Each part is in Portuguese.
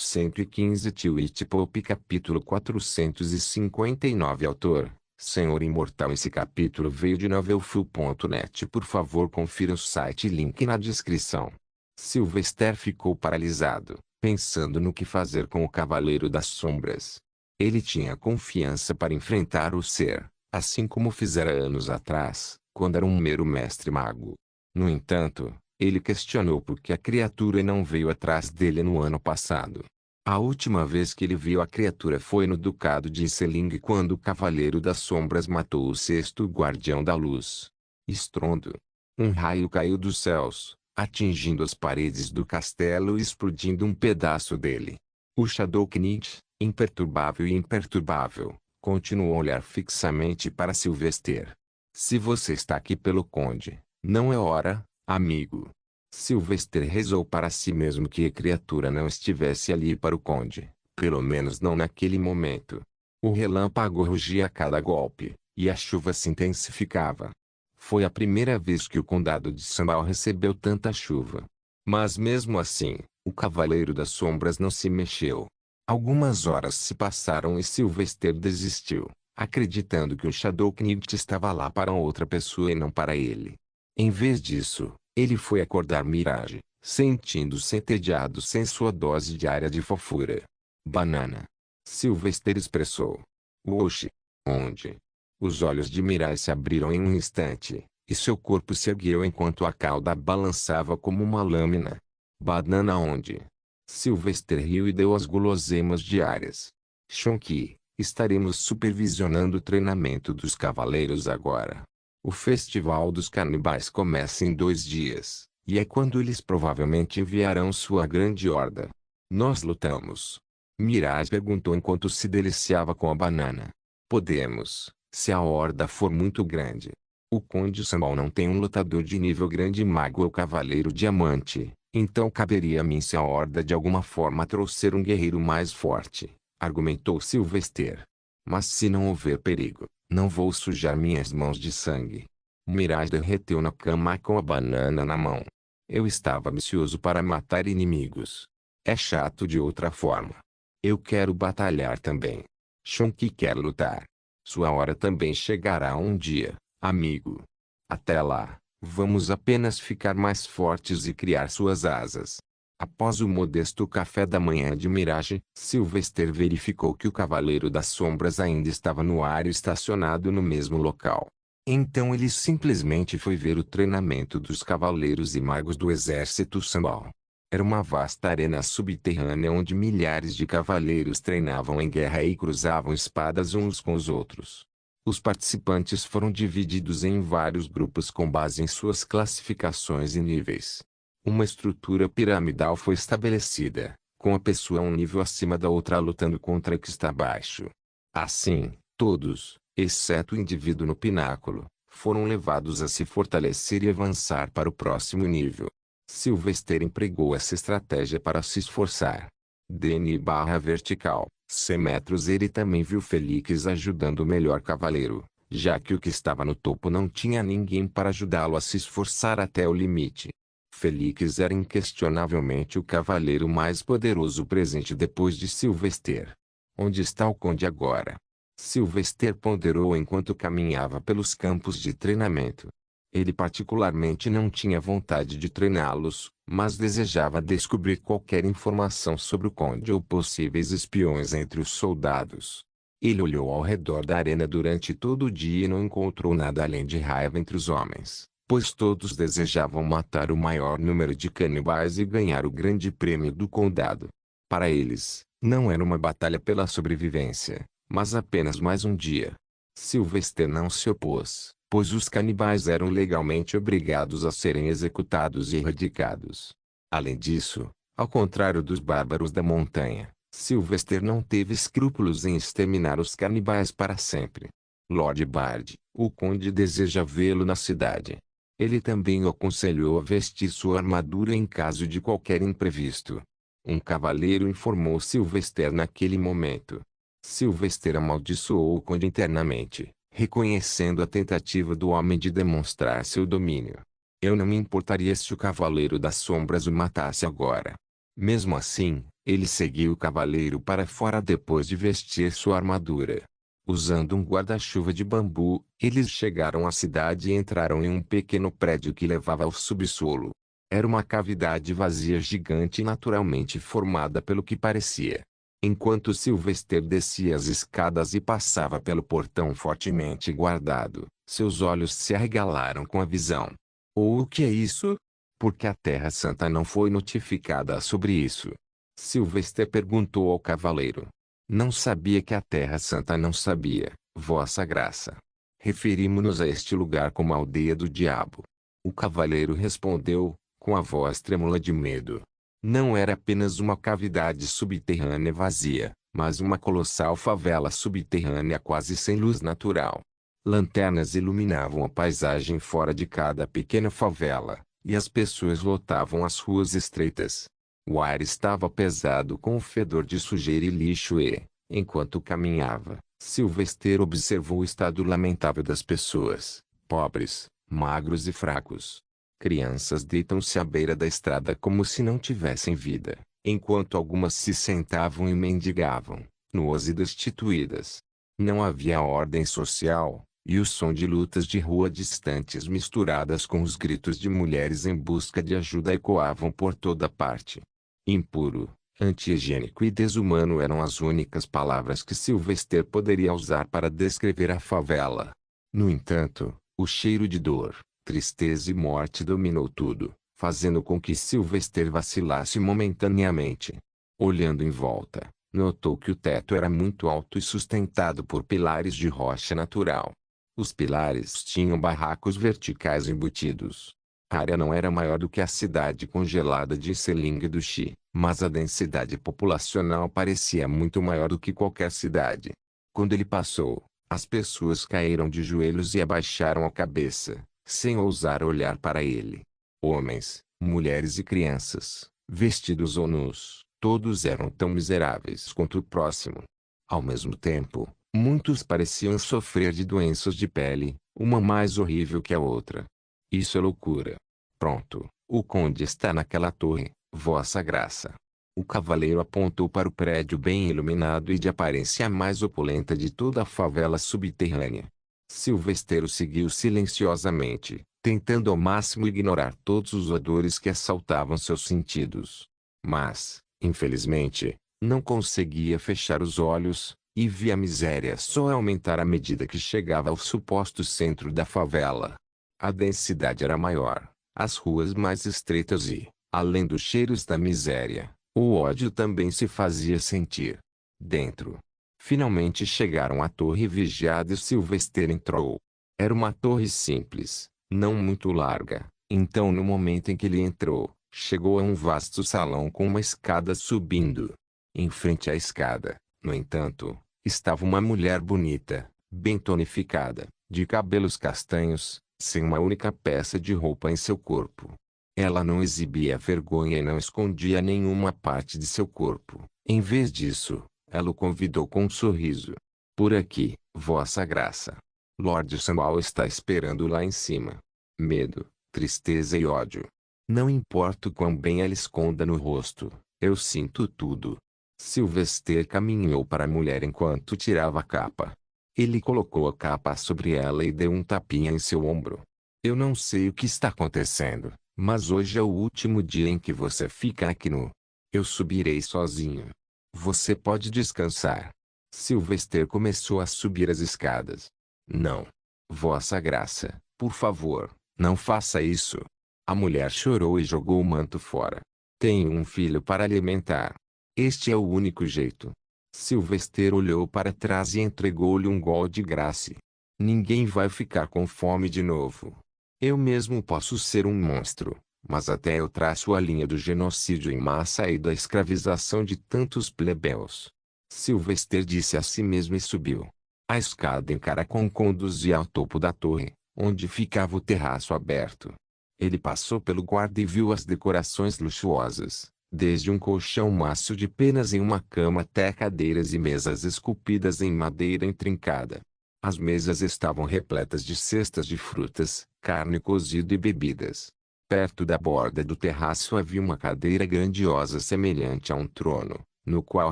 115 Twitch Pop Capítulo 459 Autor, Senhor Imortal. Esse capítulo veio de novelfull.net. Por favor, confira o site, link na descrição. Sylvester ficou paralisado, pensando no que fazer com o Cavaleiro das Sombras. Ele tinha confiança para enfrentar o ser, assim como fizera anos atrás, quando era um mero mestre mago. No entanto, ele questionou por que a criatura não veio atrás dele no ano passado. A última vez que ele viu a criatura foi no Ducado de Iseling, quando o Cavaleiro das Sombras matou o sexto Guardião da Luz. Estrondo. Um raio caiu dos céus, atingindo as paredes do castelo e explodindo um pedaço dele. O Shadow Knight, imperturbável, continuou a olhar fixamente para Sylvester. Se você está aqui pelo Conde, não é hora, amigo. Sylvester rezou para si mesmo que a criatura não estivesse ali para o Conde, pelo menos não naquele momento. O relâmpago rugia a cada golpe, e a chuva se intensificava. Foi a primeira vez que o Condado de Sambal recebeu tanta chuva. Mas mesmo assim, o Cavaleiro das Sombras não se mexeu. Algumas horas se passaram e Sylvester desistiu, acreditando que o Shadow Knight estava lá para outra pessoa e não para ele. Em vez disso, ele foi acordar Mirage, sentindo-se entediado sem sua dose diária de fofura. Banana. Sylvester expressou. Oxe. Onde? Os olhos de Mirage se abriram em um instante, e seu corpo se ergueu enquanto a cauda balançava como uma lâmina. Banana onde? Sylvester riu e deu as guloseimas diárias. Shonky, estaremos supervisionando o treinamento dos cavaleiros agora. O Festival dos Canibais começa em 2 dias, e é quando eles provavelmente enviarão sua grande horda. Nós lutamos? Mirage perguntou enquanto se deliciava com a banana. Podemos, se a horda for muito grande. O Conde Sambal não tem um lutador de nível grande mago ou cavaleiro diamante, então caberia a mim se a horda de alguma forma trouxer um guerreiro mais forte, argumentou Sylvester. Mas se não houver perigo, não vou sujar minhas mãos de sangue. Mirage derreteu na cama com a banana na mão. Eu estava ansioso para matar inimigos. É chato de outra forma. Eu quero batalhar também. Shonky quer lutar. Sua hora também chegará um dia, amigo. Até lá, vamos apenas ficar mais fortes e criar suas asas. Após o modesto café da manhã de Mirage, Sylvester verificou que o Cavaleiro das Sombras ainda estava no ar e estacionado no mesmo local. Então ele simplesmente foi ver o treinamento dos cavaleiros e magos do exército Sambal. Era uma vasta arena subterrânea onde milhares de cavaleiros treinavam em guerra e cruzavam espadas uns com os outros. Os participantes foram divididos em vários grupos com base em suas classificações e níveis. Uma estrutura piramidal foi estabelecida, com a pessoa um nível acima da outra lutando contra a que está abaixo. Assim, todos, exceto o indivíduo no pináculo, foram levados a se fortalecer e avançar para o próximo nível. Sylvester empregou essa estratégia para se esforçar. DN/vertical, 100 metros. Ele também viu Felix ajudando o melhor cavaleiro, já que o que estava no topo não tinha ninguém para ajudá-lo a se esforçar até o limite. Felix era inquestionavelmente o cavaleiro mais poderoso presente depois de Sylvester. Onde está o Conde agora? Sylvester ponderou enquanto caminhava pelos campos de treinamento. Ele particularmente não tinha vontade de treiná-los, mas desejava descobrir qualquer informação sobre o Conde ou possíveis espiões entre os soldados. Ele olhou ao redor da arena durante todo o dia e não encontrou nada além de raiva entre os homens, pois todos desejavam matar o maior número de canibais e ganhar o grande prêmio do condado. Para eles, não era uma batalha pela sobrevivência, mas apenas mais um dia. Sylvester não se opôs, pois os canibais eram legalmente obrigados a serem executados e erradicados. Além disso, ao contrário dos bárbaros da montanha, Sylvester não teve escrúpulos em exterminar os canibais para sempre. Lord Bard, o Conde deseja vê-lo na cidade. Ele também o aconselhou a vestir sua armadura em caso de qualquer imprevisto. Um cavaleiro informou Sylvester naquele momento. Sylvester amaldiçoou o Conde internamente, reconhecendo a tentativa do homem de demonstrar seu domínio. Eu não me importaria se o Cavaleiro das Sombras o matasse agora. Mesmo assim, ele seguiu o cavaleiro para fora depois de vestir sua armadura. Usando um guarda-chuva de bambu, eles chegaram à cidade e entraram em um pequeno prédio que levava ao subsolo. Era uma cavidade vazia gigante e naturalmente formada pelo que parecia. Enquanto Sylvester descia as escadas e passava pelo portão fortemente guardado, seus olhos se arregalaram com a visão. O que é isso? Por que a Terra Santa não foi notificada sobre isso? Sylvester perguntou ao cavaleiro. Não sabia que a Terra Santa não sabia, Vossa Graça. Referimos-nos a este lugar como a aldeia do diabo. O cavaleiro respondeu, com a voz trêmula de medo. Não era apenas uma cavidade subterrânea vazia, mas uma colossal favela subterrânea quase sem luz natural. Lanternas iluminavam a paisagem fora de cada pequena favela, e as pessoas lotavam as ruas estreitas. O ar estava pesado com o fedor de sujeira e lixo e, enquanto caminhava, Sylvester observou o estado lamentável das pessoas, pobres, magros e fracos. Crianças deitam-se à beira da estrada como se não tivessem vida, enquanto algumas se sentavam e mendigavam, nuas e destituídas. Não havia ordem social, e o som de lutas de rua distantes misturadas com os gritos de mulheres em busca de ajuda ecoavam por toda parte. Impuro, anti-higiênico e desumano eram as únicas palavras que Sylvester poderia usar para descrever a favela. No entanto, o cheiro de dor, tristeza e morte dominou tudo, fazendo com que Sylvester vacilasse momentaneamente. Olhando em volta, notou que o teto era muito alto e sustentado por pilares de rocha natural. Os pilares tinham barracos verticais embutidos. A área não era maior do que a cidade congelada de Seling do Xi, mas a densidade populacional parecia muito maior do que qualquer cidade. Quando ele passou, as pessoas caíram de joelhos e abaixaram a cabeça, sem ousar olhar para ele. Homens, mulheres e crianças, vestidos ou nus, todos eram tão miseráveis quanto o próximo. Ao mesmo tempo, muitos pareciam sofrer de doenças de pele, uma mais horrível que a outra. Isso é loucura. Pronto, o conde está naquela torre, Vossa Graça. O cavaleiro apontou para o prédio bem iluminado e de aparência mais opulenta de toda a favela subterrânea. Sylvester o seguiu silenciosamente, tentando ao máximo ignorar todos os odores que assaltavam seus sentidos. Mas, infelizmente, não conseguia fechar os olhos, e via a miséria só aumentar à medida que chegava ao suposto centro da favela. A densidade era maior, as ruas mais estreitas e, além dos cheiros da miséria, o ódio também se fazia sentir. Dentro. Finalmente chegaram à torre vigiada e Sylvester entrou. Era uma torre simples, não muito larga, então no momento em que ele entrou, chegou a um vasto salão com uma escada subindo. Em frente à escada, no entanto, estava uma mulher bonita, bem tonificada, de cabelos castanhos, sem uma única peça de roupa em seu corpo. Ela não exibia vergonha e não escondia nenhuma parte de seu corpo. Em vez disso, ela o convidou com um sorriso. Por aqui, Vossa Graça. Lord Samuel está esperando lá em cima. Medo, tristeza e ódio. Não importa o quão bem ela esconda no rosto, eu sinto tudo. Sylvester caminhou para a mulher enquanto tirava a capa. Ele colocou a capa sobre ela e deu um tapinha em seu ombro. Eu não sei o que está acontecendo, mas hoje é o último dia em que você fica aqui no. Eu subirei sozinho. Você pode descansar. Sylvester começou a subir as escadas. Não. Vossa Graça, por favor, não faça isso. A mulher chorou e jogou o manto fora. Tenho um filho para alimentar. Este é o único jeito. Sylvester olhou para trás e entregou-lhe um gole de graça. Ninguém vai ficar com fome de novo. Eu mesmo posso ser um monstro, mas até eu traço a linha do genocídio em massa e da escravização de tantos plebeus. Sylvester disse a si mesmo e subiu. A escada em caracol conduzia ao topo da torre, onde ficava o terraço aberto. Ele passou pelo guarda e viu as decorações luxuosas. Desde um colchão macio de penas em uma cama até cadeiras e mesas esculpidas em madeira intrincada. As mesas estavam repletas de cestas de frutas, carne cozida e bebidas. Perto da borda do terraço havia uma cadeira grandiosa semelhante a um trono, no qual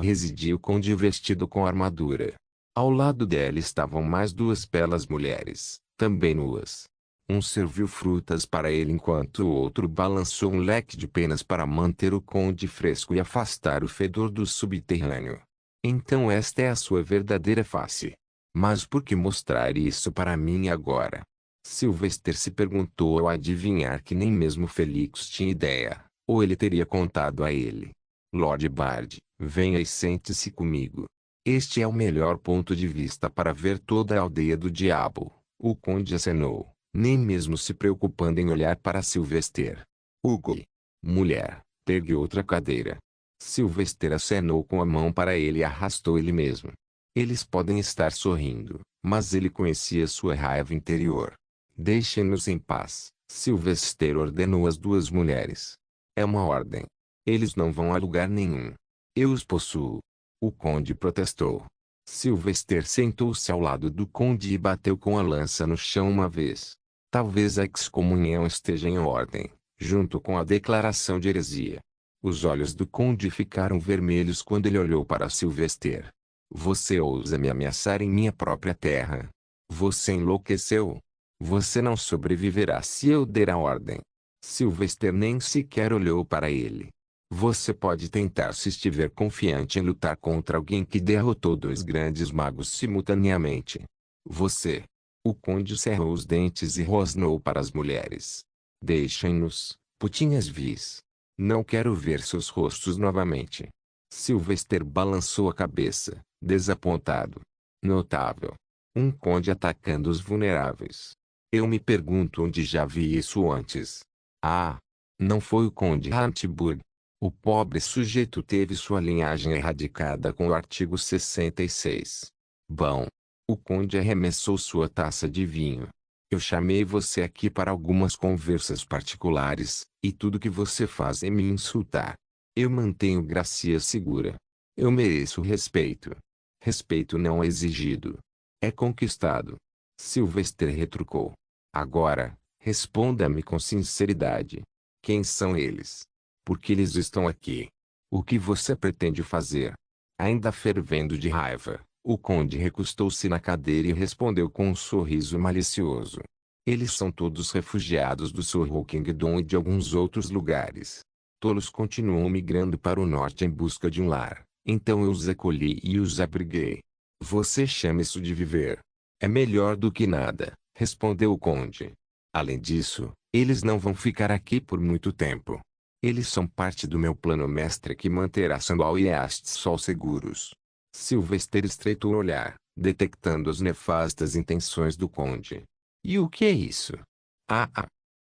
residia o conde vestido com armadura. Ao lado dela estavam mais duas belas mulheres, também nuas. Um serviu frutas para ele enquanto o outro balançou um leque de penas para manter o conde fresco e afastar o fedor do subterrâneo. Então esta é a sua verdadeira face. Mas por que mostrar isso para mim agora? Sylvester se perguntou ao adivinhar que nem mesmo Felix tinha ideia, ou ele teria contado a ele. Lord Bard, venha e sente-se comigo. Este é o melhor ponto de vista para ver toda a aldeia do diabo, o conde acenou, nem mesmo se preocupando em olhar para Sylvester. Hugo. Mulher, pegue outra cadeira. Sylvester acenou com a mão para ele e arrastou ele mesmo. Eles podem estar sorrindo, mas ele conhecia sua raiva interior. Deixem-nos em paz, Sylvester ordenou às duas mulheres. É uma ordem. Eles não vão a lugar nenhum. Eu os possuo. O conde protestou. Sylvester sentou-se ao lado do conde e bateu com a lança no chão uma vez. Talvez a excomunhão esteja em ordem, junto com a declaração de heresia. Os olhos do conde ficaram vermelhos quando ele olhou para Sylvester. Você ousa me ameaçar em minha própria terra? Você enlouqueceu? Você não sobreviverá se eu der a ordem. Sylvester nem sequer olhou para ele. Você pode tentar se estiver confiante em lutar contra alguém que derrotou dois grandes magos simultaneamente. Você. O conde cerrou os dentes e rosnou para as mulheres. Deixem-nos, putinhas vis. Não quero ver seus rostos novamente. Sylvester balançou a cabeça, desapontado. Notável. Um conde atacando os vulneráveis. Eu me pergunto onde já vi isso antes. Ah! Não foi o conde Hantburg. O pobre sujeito teve sua linhagem erradicada com o artigo 66. Bom. O conde arremessou sua taça de vinho. Eu chamei você aqui para algumas conversas particulares, e tudo que você faz é me insultar. Eu mantenho Gracia segura. Eu mereço respeito. Respeito não é exigido. É conquistado. Sylvester retrucou. Agora, responda-me com sinceridade. Quem são eles? Por que eles estão aqui? O que você pretende fazer? Ainda fervendo de raiva, o conde recostou-se na cadeira e respondeu com um sorriso malicioso. Eles são todos refugiados do Surrey Kingdom e de alguns outros lugares. Todos continuam migrando para o norte em busca de um lar, então eu os acolhi e os abriguei. Você chama isso de viver? É melhor do que nada, respondeu o conde. Além disso, eles não vão ficar aqui por muito tempo. Eles são parte do meu plano mestre que manterá Sandal e Astsol seguros. Sylvester estreitou o olhar, detectando as nefastas intenções do conde. E o que é isso?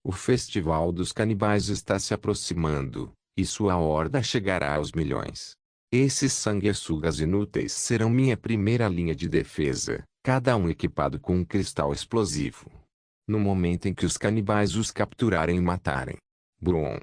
O festival dos canibais está se aproximando, e sua horda chegará aos milhões. Esses sanguessugas inúteis serão minha primeira linha de defesa, cada um equipado com um cristal explosivo. No momento em que os canibais os capturarem e matarem. Brum.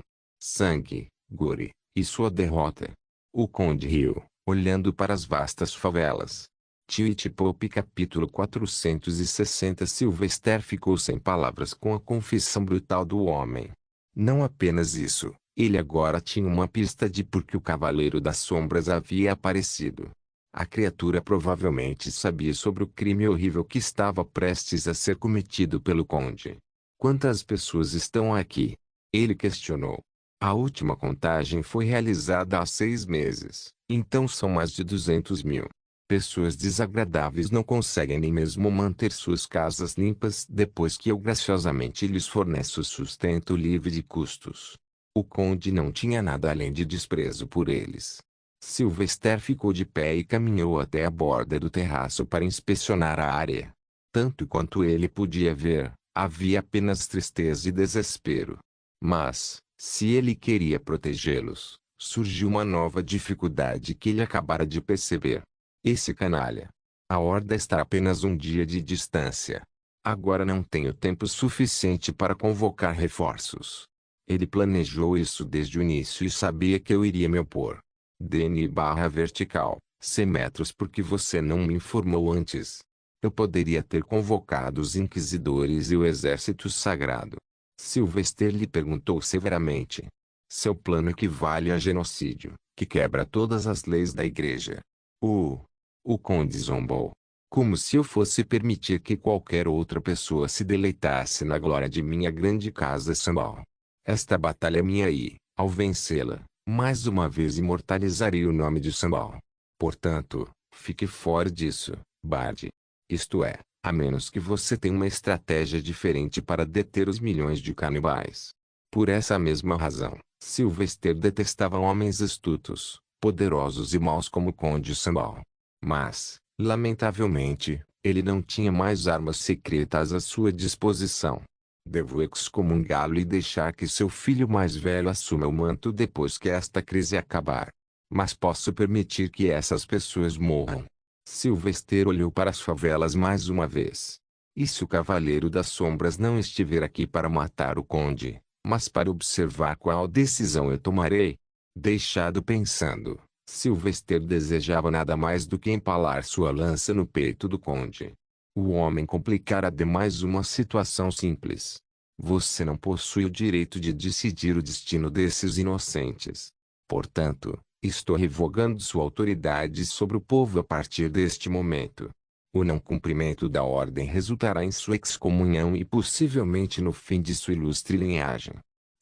Sangue, gore, e sua derrota. O conde riu, olhando para as vastas favelas. Tweet Pop capítulo 460. Sylvester ficou sem palavras com a confissão brutal do homem. Não apenas isso, ele agora tinha uma pista de por que o Cavaleiro das Sombras havia aparecido. A criatura provavelmente sabia sobre o crime horrível que estava prestes a ser cometido pelo conde. Quantas pessoas estão aqui? Ele questionou. A última contagem foi realizada há 6 meses, então são mais de 200 mil. Pessoas desagradáveis não conseguem nem mesmo manter suas casas limpas depois que eu graciosamente lhes forneço sustento livre de custos. O conde não tinha nada além de desprezo por eles. Sylvester ficou de pé e caminhou até a borda do terraço para inspecionar a área. Tanto quanto ele podia ver, havia apenas tristeza e desespero. Mas, se ele queria protegê-los, surgiu uma nova dificuldade que ele acabara de perceber. Esse canalha. A horda está a apenas um dia de distância. Agora não tenho tempo suficiente para convocar reforços. Ele planejou isso desde o início e sabia que eu iria me opor. DN/vertical, 100 metros porque você não me informou antes. Eu poderia ter convocado os inquisidores e o exército sagrado. Sylvester lhe perguntou severamente. Seu plano equivale a genocídio, que quebra todas as leis da igreja. O conde zombou. Como se eu fosse permitir que qualquer outra pessoa se deleitasse na glória de minha grande casa Sambal. Esta batalha é minha e, ao vencê-la, mais uma vez imortalizarei o nome de Sambal. Portanto, fique fora disso, Bard. Isto é, a menos que você tenha uma estratégia diferente para deter os milhões de canibais. Por essa mesma razão, Sylvester detestava homens astutos, poderosos e maus como o Conde Sambal. Mas, lamentavelmente, ele não tinha mais armas secretas à sua disposição. Devo excomungá-lo e deixar que seu filho mais velho assuma o manto depois que esta crise acabar. Mas posso permitir que essas pessoas morram. Sylvester olhou para as favelas mais uma vez. E se o Cavaleiro das Sombras não estiver aqui para matar o Conde, mas para observar qual decisão eu tomarei? Deixado pensando, Sylvester desejava nada mais do que empalar sua lança no peito do Conde. O homem complicara demais uma situação simples. Você não possui o direito de decidir o destino desses inocentes. Portanto, estou revogando sua autoridade sobre o povo a partir deste momento. O não cumprimento da ordem resultará em sua excomunhão e possivelmente no fim de sua ilustre linhagem.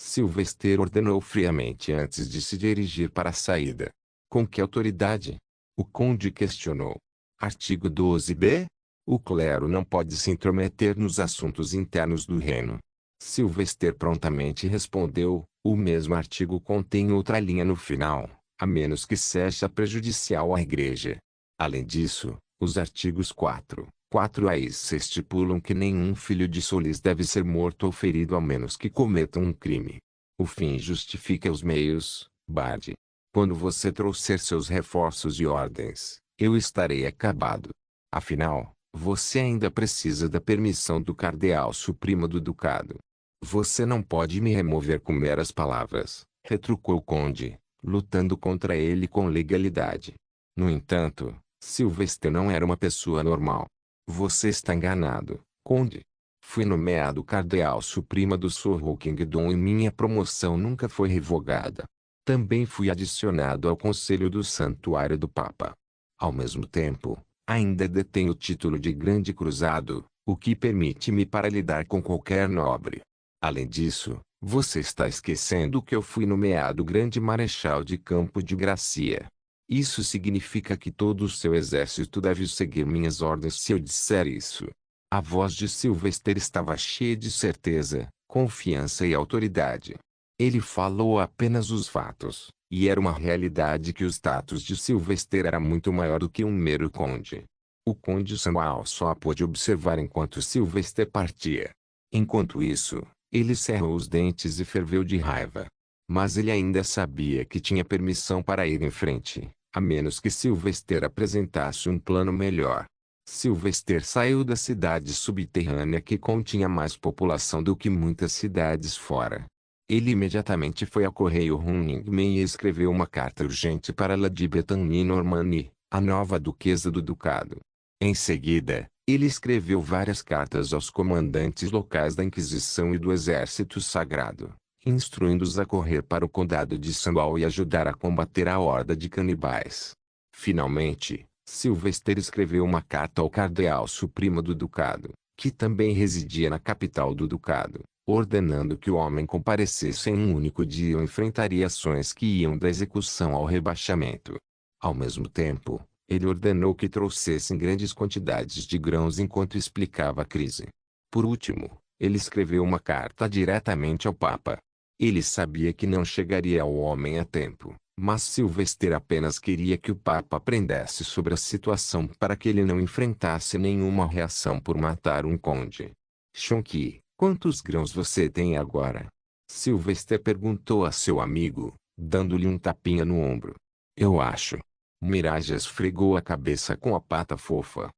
Sylvester ordenou friamente antes de se dirigir para a saída. Com que autoridade? O conde questionou. Artigo 12b? O clero não pode se intrometer nos assuntos internos do reino. Sylvester prontamente respondeu, o mesmo artigo contém outra linha no final, a menos que seja prejudicial à igreja. Além disso, os artigos 4a e 6 estipulam que nenhum filho de Solis deve ser morto ou ferido a menos que cometam um crime. O fim justifica os meios, Bard. Quando você trouxer seus reforços e ordens, eu estarei acabado. Afinal, você ainda precisa da permissão do cardeal supremo do ducado. Você não pode me remover com meras palavras, retrucou o conde, lutando contra ele com legalidade. No entanto, Sylvester não era uma pessoa normal. Você está enganado, conde. Fui nomeado cardeal supremo do Sorro Kingdom e minha promoção nunca foi revogada. Também fui adicionado ao Conselho do Santuário do Papa. Ao mesmo tempo, ainda detenho o título de Grande Cruzado, o que permite-me para lidar com qualquer nobre. Além disso, você está esquecendo que eu fui nomeado Grande Marechal de Campo de Gracia. Isso significa que todo o seu exército deve seguir minhas ordens se eu disser isso. A voz de Sylvester estava cheia de certeza, confiança e autoridade. Ele falou apenas os fatos, e era uma realidade que o status de Sylvester era muito maior do que um mero conde. O conde Samuel só pôde observar enquanto Sylvester partia. Enquanto isso, ele cerrou os dentes e ferveu de raiva. Mas ele ainda sabia que tinha permissão para ir em frente, a menos que Sylvester apresentasse um plano melhor. Sylvester saiu da cidade subterrânea que continha mais população do que muitas cidades fora. Ele imediatamente foi ao correio Runningman e escreveu uma carta urgente para Lady Bethany Normandy, a nova duquesa do ducado. Em seguida, ele escreveu várias cartas aos comandantes locais da Inquisição e do Exército Sagrado, instruindo-os a correr para o condado de Sambal e ajudar a combater a horda de canibais. Finalmente, Sylvester escreveu uma carta ao cardeal supremo do ducado, que também residia na capital do ducado, ordenando que o homem comparecesse em um único dia ou enfrentaria ações que iam da execução ao rebaixamento. Ao mesmo tempo, ele ordenou que trouxessem grandes quantidades de grãos enquanto explicava a crise. Por último, ele escreveu uma carta diretamente ao Papa. Ele sabia que não chegaria ao homem a tempo, mas Sylvester apenas queria que o Papa aprendesse sobre a situação para que ele não enfrentasse nenhuma reação por matar um conde. Shonki, quantos grãos você tem agora? Sylvester perguntou a seu amigo, dando-lhe um tapinha no ombro. Eu acho. Mirage esfregou a cabeça com a pata fofa.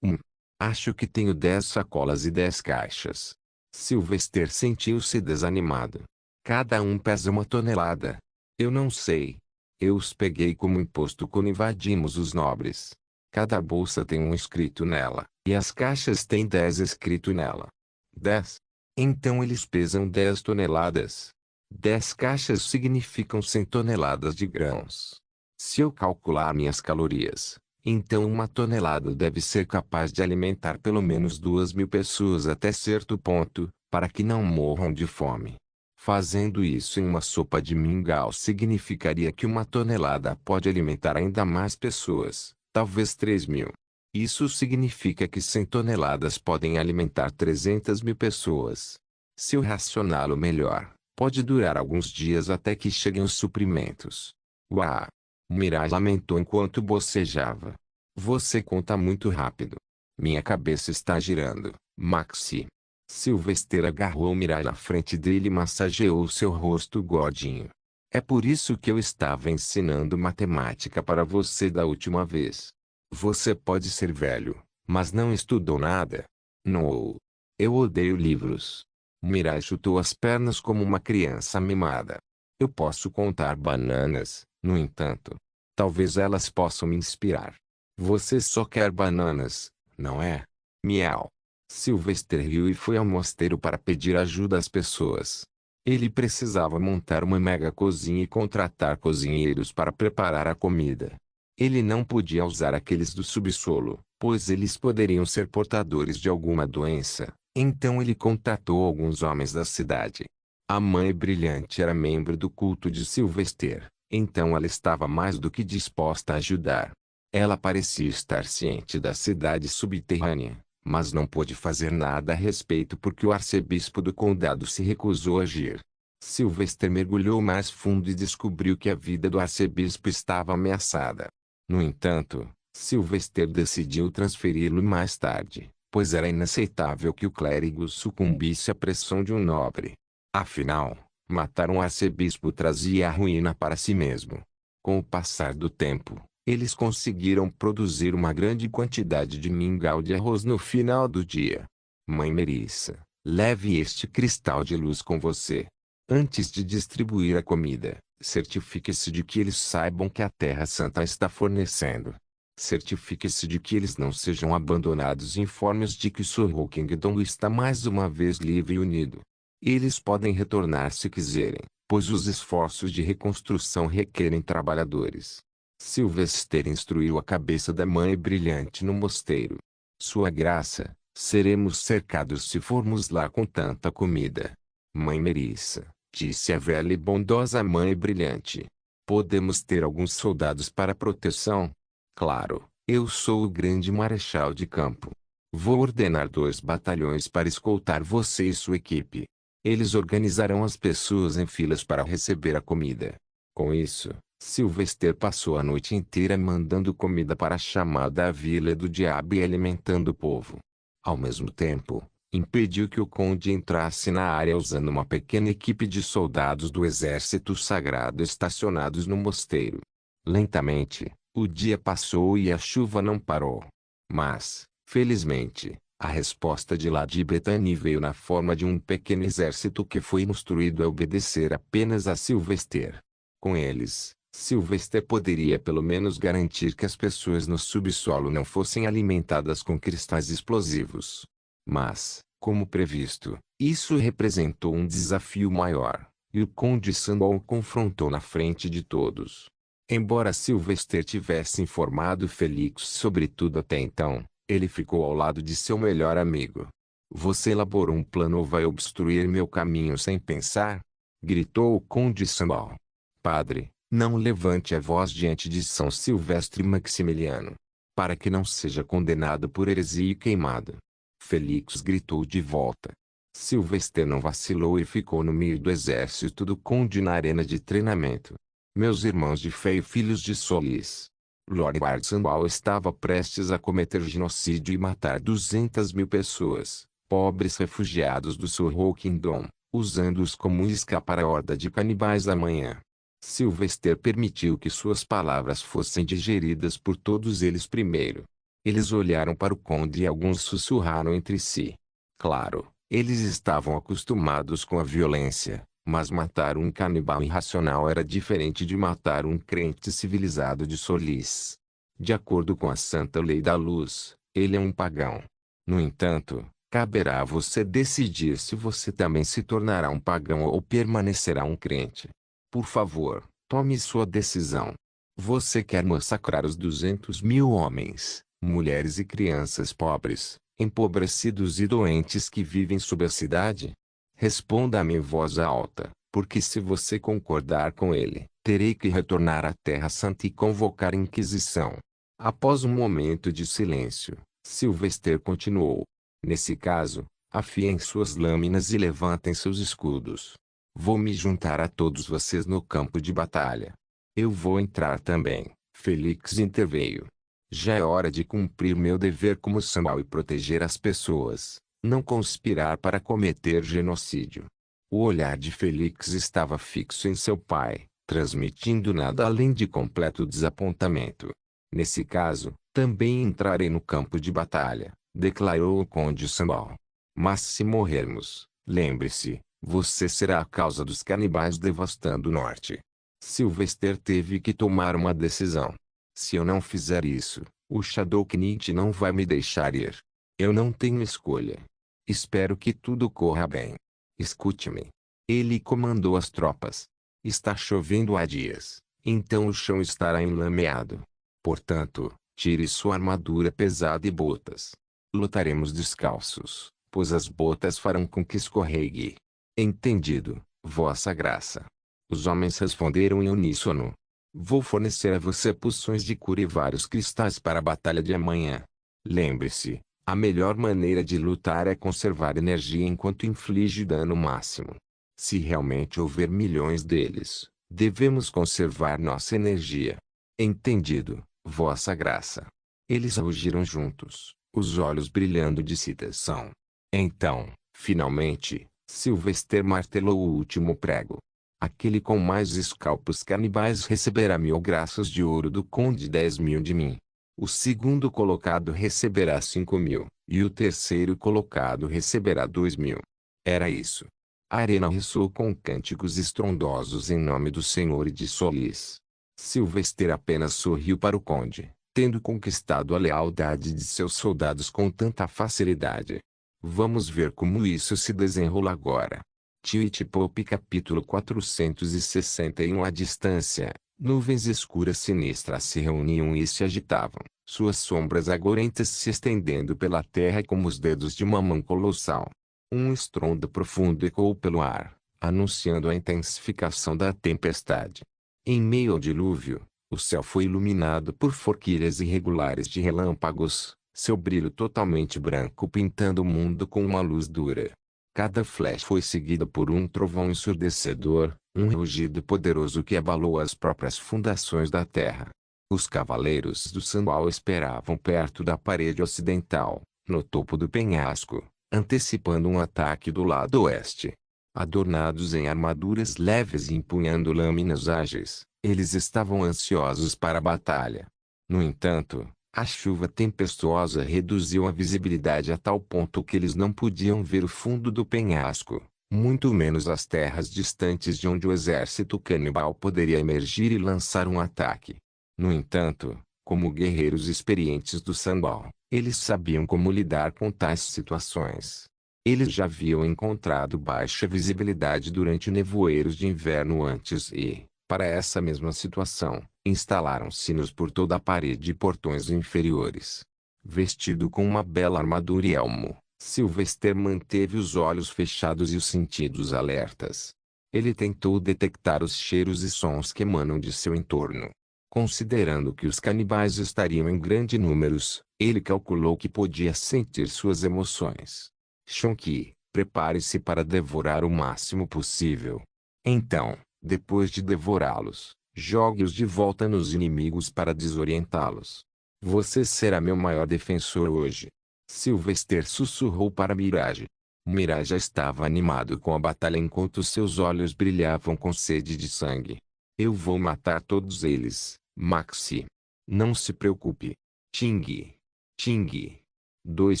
Acho que tenho 10 sacolas e 10 caixas. Sylvester sentiu-se desanimado. Cada um pesa 1 tonelada. Eu não sei. Eu os peguei como imposto quando invadimos os nobres. Cada bolsa tem um escrito nela, e as caixas têm 10 escrito nela. 10. Então eles pesam 10 toneladas. 10 caixas significam 100 toneladas de grãos. Se eu calcular minhas calorias, então uma tonelada deve ser capaz de alimentar pelo menos 2.000 pessoas até certo ponto, para que não morram de fome. Fazendo isso em uma sopa de mingau significaria que uma tonelada pode alimentar ainda mais pessoas, talvez 3.000. Isso significa que 100 toneladas podem alimentar 300.000 pessoas. Se eu racioná-lo melhor, pode durar alguns dias até que cheguem os suprimentos. Uau! Mirai lamentou enquanto bocejava. Você conta muito rápido. Minha cabeça está girando, Maxi. Sylvester agarrou Mirai na frente dele e massageou seu rosto gordinho. É por isso que eu estava ensinando matemática para você da última vez. Você pode ser velho, mas não estudou nada. Não. Eu odeio livros. Mirai chutou as pernas como uma criança mimada. Eu posso contar bananas, no entanto. Talvez elas possam me inspirar. Você só quer bananas, não é? Miau. Sylvester riu e foi ao mosteiro para pedir ajuda às pessoas. Ele precisava montar uma mega cozinha e contratar cozinheiros para preparar a comida. Ele não podia usar aqueles do subsolo, pois eles poderiam ser portadores de alguma doença. Então ele contratou alguns homens da cidade. A mãe brilhante era membro do culto de Sylvester, então ela estava mais do que disposta a ajudar. Ela parecia estar ciente da cidade subterrânea, mas não pôde fazer nada a respeito porque o arcebispo do condado se recusou a agir. Sylvester mergulhou mais fundo e descobriu que a vida do arcebispo estava ameaçada. No entanto, Sylvester decidiu transferi-lo mais tarde, pois era inaceitável que o clérigo sucumbisse à pressão de um nobre. Afinal, matar um arcebispo trazia a ruína para si mesmo. Com o passar do tempo, eles conseguiram produzir uma grande quantidade de mingau de arroz no final do dia. Mãe Melissa, leve este cristal de luz com você. Antes de distribuir a comida, certifique-se de que eles saibam que a Terra Santa está fornecendo. Certifique-se de que eles não sejam abandonados e informe-os de que Sorrow Kingdom está mais uma vez livre e unido. Eles podem retornar se quiserem, pois os esforços de reconstrução requerem trabalhadores. Sylvester instruiu a cabeça da mãe brilhante no mosteiro. Sua graça, seremos cercados se formos lá com tanta comida. Mãe Melissa, disse a velha e bondosa mãe brilhante. Podemos ter alguns soldados para proteção? Claro, eu sou o grande marechal de campo. Vou ordenar 2 batalhões para escoltar você e sua equipe. Eles organizarão as pessoas em filas para receber a comida. Com isso, Sylvester passou a noite inteira mandando comida para a chamada Vila do Diabo e alimentando o povo. Ao mesmo tempo, impediu que o conde entrasse na área usando uma pequena equipe de soldados do exército sagrado estacionados no mosteiro. Lentamente, o dia passou e a chuva não parou. Mas, felizmente, a resposta de lá de Bethany veio na forma de um pequeno exército que foi instruído a obedecer apenas a Sylvester. Com eles, Sylvester poderia pelo menos garantir que as pessoas no subsolo não fossem alimentadas com cristais explosivos. Mas, como previsto, isso representou um desafio maior, e o Conde Sandal o confrontou na frente de todos. Embora Sylvester tivesse informado Felix sobre tudo até então, ele ficou ao lado de seu melhor amigo. Você elaborou um plano ou vai obstruir meu caminho sem pensar? Gritou o Conde Sandal. Padre, não levante a voz diante de São Silvestre Maximiliano, para que não seja condenado por heresia e queimado. Felix gritou de volta. Sylvester não vacilou e ficou no meio do exército do conde na arena de treinamento. Meus irmãos de fé e filhos de Solis. Lord Sandal estava prestes a cometer genocídio e matar 200.000 pessoas, pobres refugiados do Sorrow Kingdom, usando-os como isca para a horda de canibais amanhã. Sylvester permitiu que suas palavras fossem digeridas por todos eles primeiro. Eles olharam para o conde e alguns sussurraram entre si. Claro, eles estavam acostumados com a violência, mas matar um canibal irracional era diferente de matar um crente civilizado de Solis. De acordo com a santa lei da luz, ele é um pagão. No entanto, Caberá a você decidir se você também se tornará um pagão ou permanecerá um crente. Por favor, tome sua decisão. Você quer massacrar os 200.000 homens, mulheres e crianças pobres, empobrecidos e doentes que vivem sob a cidade? Responda-me em voz alta, porque se você concordar com ele, terei que retornar à Terra Santa e convocar a Inquisição. Após um momento de silêncio, Sylvester continuou. Nesse caso, afiem suas lâminas e levantem seus escudos. Vou me juntar a todos vocês no campo de batalha. Eu vou entrar também, Felix interveio. Já é hora de cumprir meu dever como Sambal e proteger as pessoas, não conspirar para cometer genocídio. O olhar de Felix estava fixo em seu pai, transmitindo nada além de completo desapontamento. Nesse caso, também entrarei no campo de batalha, declarou o conde Sambal. Mas se morrermos, lembre-se, você será a causa dos canibais devastando o norte. Sylvester teve que tomar uma decisão. Se eu não fizer isso, o Shadow Knight não vai me deixar ir. Eu não tenho escolha. Espero que tudo corra bem. Escute-me. Ele comandou as tropas. Está chovendo há dias, então o chão estará enlameado. Portanto, tire sua armadura pesada e botas. Lutaremos descalços, pois as botas farão com que escorregue. Entendido, Vossa Graça. Os homens responderam em uníssono. Vou fornecer a você poções de cura e vários cristais para a batalha de amanhã. Lembre-se, a melhor maneira de lutar é conservar energia enquanto inflige dano máximo. Se realmente houver milhões deles, devemos conservar nossa energia. Entendido, Vossa Graça. Eles rugiram juntos, os olhos brilhando de excitação. Então, finalmente, Sylvester martelou o último prego. Aquele com mais escalpos canibais receberá 1000 graças de ouro do conde e 10.000 de mim. O segundo colocado receberá 5.000, e o terceiro colocado receberá 2.000. Era isso. A arena ressoou com cânticos estrondosos em nome do Senhor e de Solis. Sylvester apenas sorriu para o conde, tendo conquistado a lealdade de seus soldados com tanta facilidade. Vamos ver como isso se desenrola agora. Twitch Pop capítulo 461. À distância, nuvens escuras sinistras se reuniam e se agitavam, suas sombras agorentas se estendendo pela terra como os dedos de uma mão colossal. Um estrondo profundo ecoou pelo ar, anunciando a intensificação da tempestade. Em meio ao dilúvio, o céu foi iluminado por forquilhas irregulares de relâmpagos, seu brilho totalmente branco pintando o mundo com uma luz dura. Cada flecha foi seguida por um trovão ensurdecedor, um rugido poderoso que abalou as próprias fundações da terra. Os cavaleiros do Sambal esperavam perto da parede ocidental, no topo do penhasco, antecipando um ataque do lado oeste. Adornados em armaduras leves e empunhando lâminas ágeis, eles estavam ansiosos para a batalha. No entanto, a chuva tempestuosa reduziu a visibilidade a tal ponto que eles não podiam ver o fundo do penhasco, muito menos as terras distantes de onde o exército canibal poderia emergir e lançar um ataque. No entanto, como guerreiros experientes do Sambal, eles sabiam como lidar com tais situações. Eles já haviam encontrado baixa visibilidade durante nevoeiros de inverno antes e, para essa mesma situação, instalaram sinos por toda a parede e portões inferiores. Vestido com uma bela armadura e elmo, Sylvester manteve os olhos fechados e os sentidos alertas. Ele tentou detectar os cheiros e sons que emanam de seu entorno. Considerando que os canibais estariam em grandes números, ele calculou que podia sentir suas emoções. Shonky, prepare-se para devorar o máximo possível. Então, depois de devorá-los, jogue-os de volta nos inimigos para desorientá-los. Você será meu maior defensor hoje. Sylvester sussurrou para Mirage. Mirage estava animado com a batalha enquanto seus olhos brilhavam com sede de sangue. Eu vou matar todos eles, Maxi. Não se preocupe. Ting. Ting. 2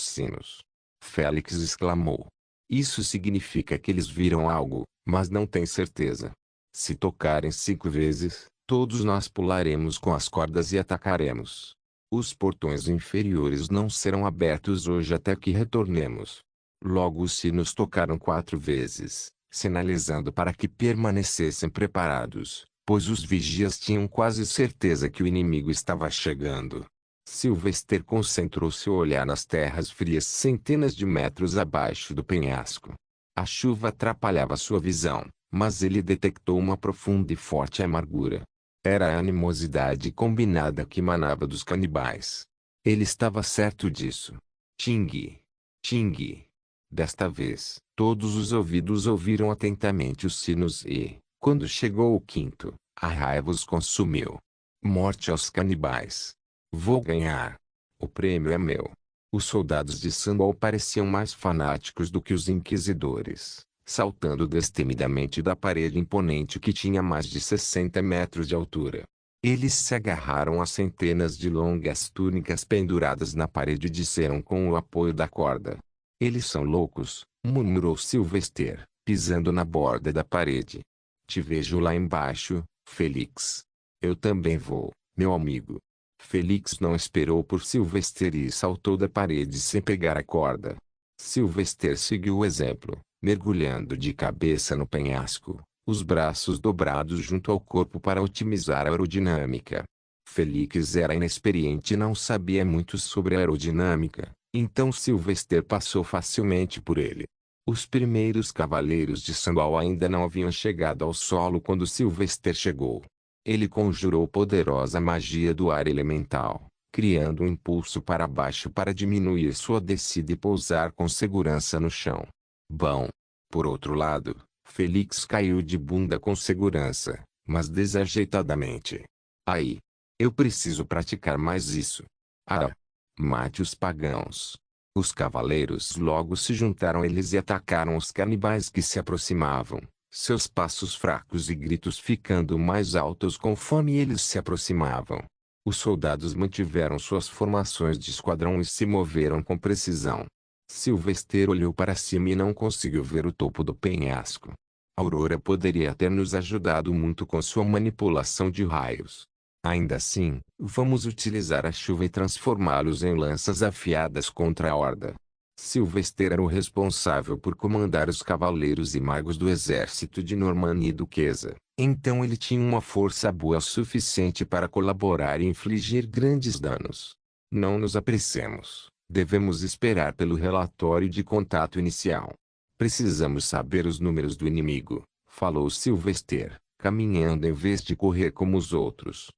sinos. Félix exclamou. Isso significa que eles viram algo, mas não tem certeza. Se tocarem 5 vezes, todos nós pularemos com as cordas e atacaremos. Os portões inferiores não serão abertos hoje até que retornemos. Logo os sinos tocaram 4 vezes, sinalizando para que permanecessem preparados, pois os vigias tinham quase certeza que o inimigo estava chegando. Sylvester concentrou seu olhar nas terras frias centenas de metros abaixo do penhasco. A chuva atrapalhava sua visão, mas ele detectou uma profunda e forte amargura. Era a animosidade combinada que emanava dos canibais. Ele estava certo disso. Ting! Ting! Desta vez, todos os ouvidos ouviram atentamente os sinos e, quando chegou o quinto, a raiva os consumiu. Morte aos canibais! Vou ganhar! O prêmio é meu! Os soldados de Sandal pareciam mais fanáticos do que os inquisidores, saltando destemidamente da parede imponente que tinha mais de 60 metros de altura. Eles se agarraram a centenas de longas túnicas penduradas na parede e disseram com o apoio da corda. Eles são loucos, murmurou Sylvester, pisando na borda da parede. Te vejo lá embaixo, Felix. Eu também vou, meu amigo. Felix não esperou por Sylvester e saltou da parede sem pegar a corda. Sylvester seguiu o exemplo, mergulhando de cabeça no penhasco, os braços dobrados junto ao corpo para otimizar a aerodinâmica. Felix era inexperiente e não sabia muito sobre aerodinâmica, então Sylvester passou facilmente por ele. Os primeiros cavaleiros de Sandal ainda não haviam chegado ao solo quando Sylvester chegou. Ele conjurou poderosa magia do ar elemental, criando um impulso para baixo para diminuir sua descida e pousar com segurança no chão. Bom. Por outro lado, Felix caiu de bunda com segurança, mas desajeitadamente. Aí. Eu preciso praticar mais isso. Ah! Mate os pagãos. Os cavaleiros logo se juntaram a eles e atacaram os canibais que se aproximavam, seus passos fracos e gritos ficando mais altos conforme eles se aproximavam. Os soldados mantiveram suas formações de esquadrão e se moveram com precisão. Sylvester olhou para cima e não conseguiu ver o topo do penhasco. Aurora poderia ter nos ajudado muito com sua manipulação de raios. Ainda assim, vamos utilizar a chuva e transformá-los em lanças afiadas contra a horda. Sylvester era o responsável por comandar os cavaleiros e magos do exército de Normannia e Duquesa, então ele tinha uma força boa o suficiente para colaborar e infligir grandes danos. Não nos apressemos, devemos esperar pelo relatório de contato inicial. Precisamos saber os números do inimigo, falou Sylvester, caminhando em vez de correr como os outros.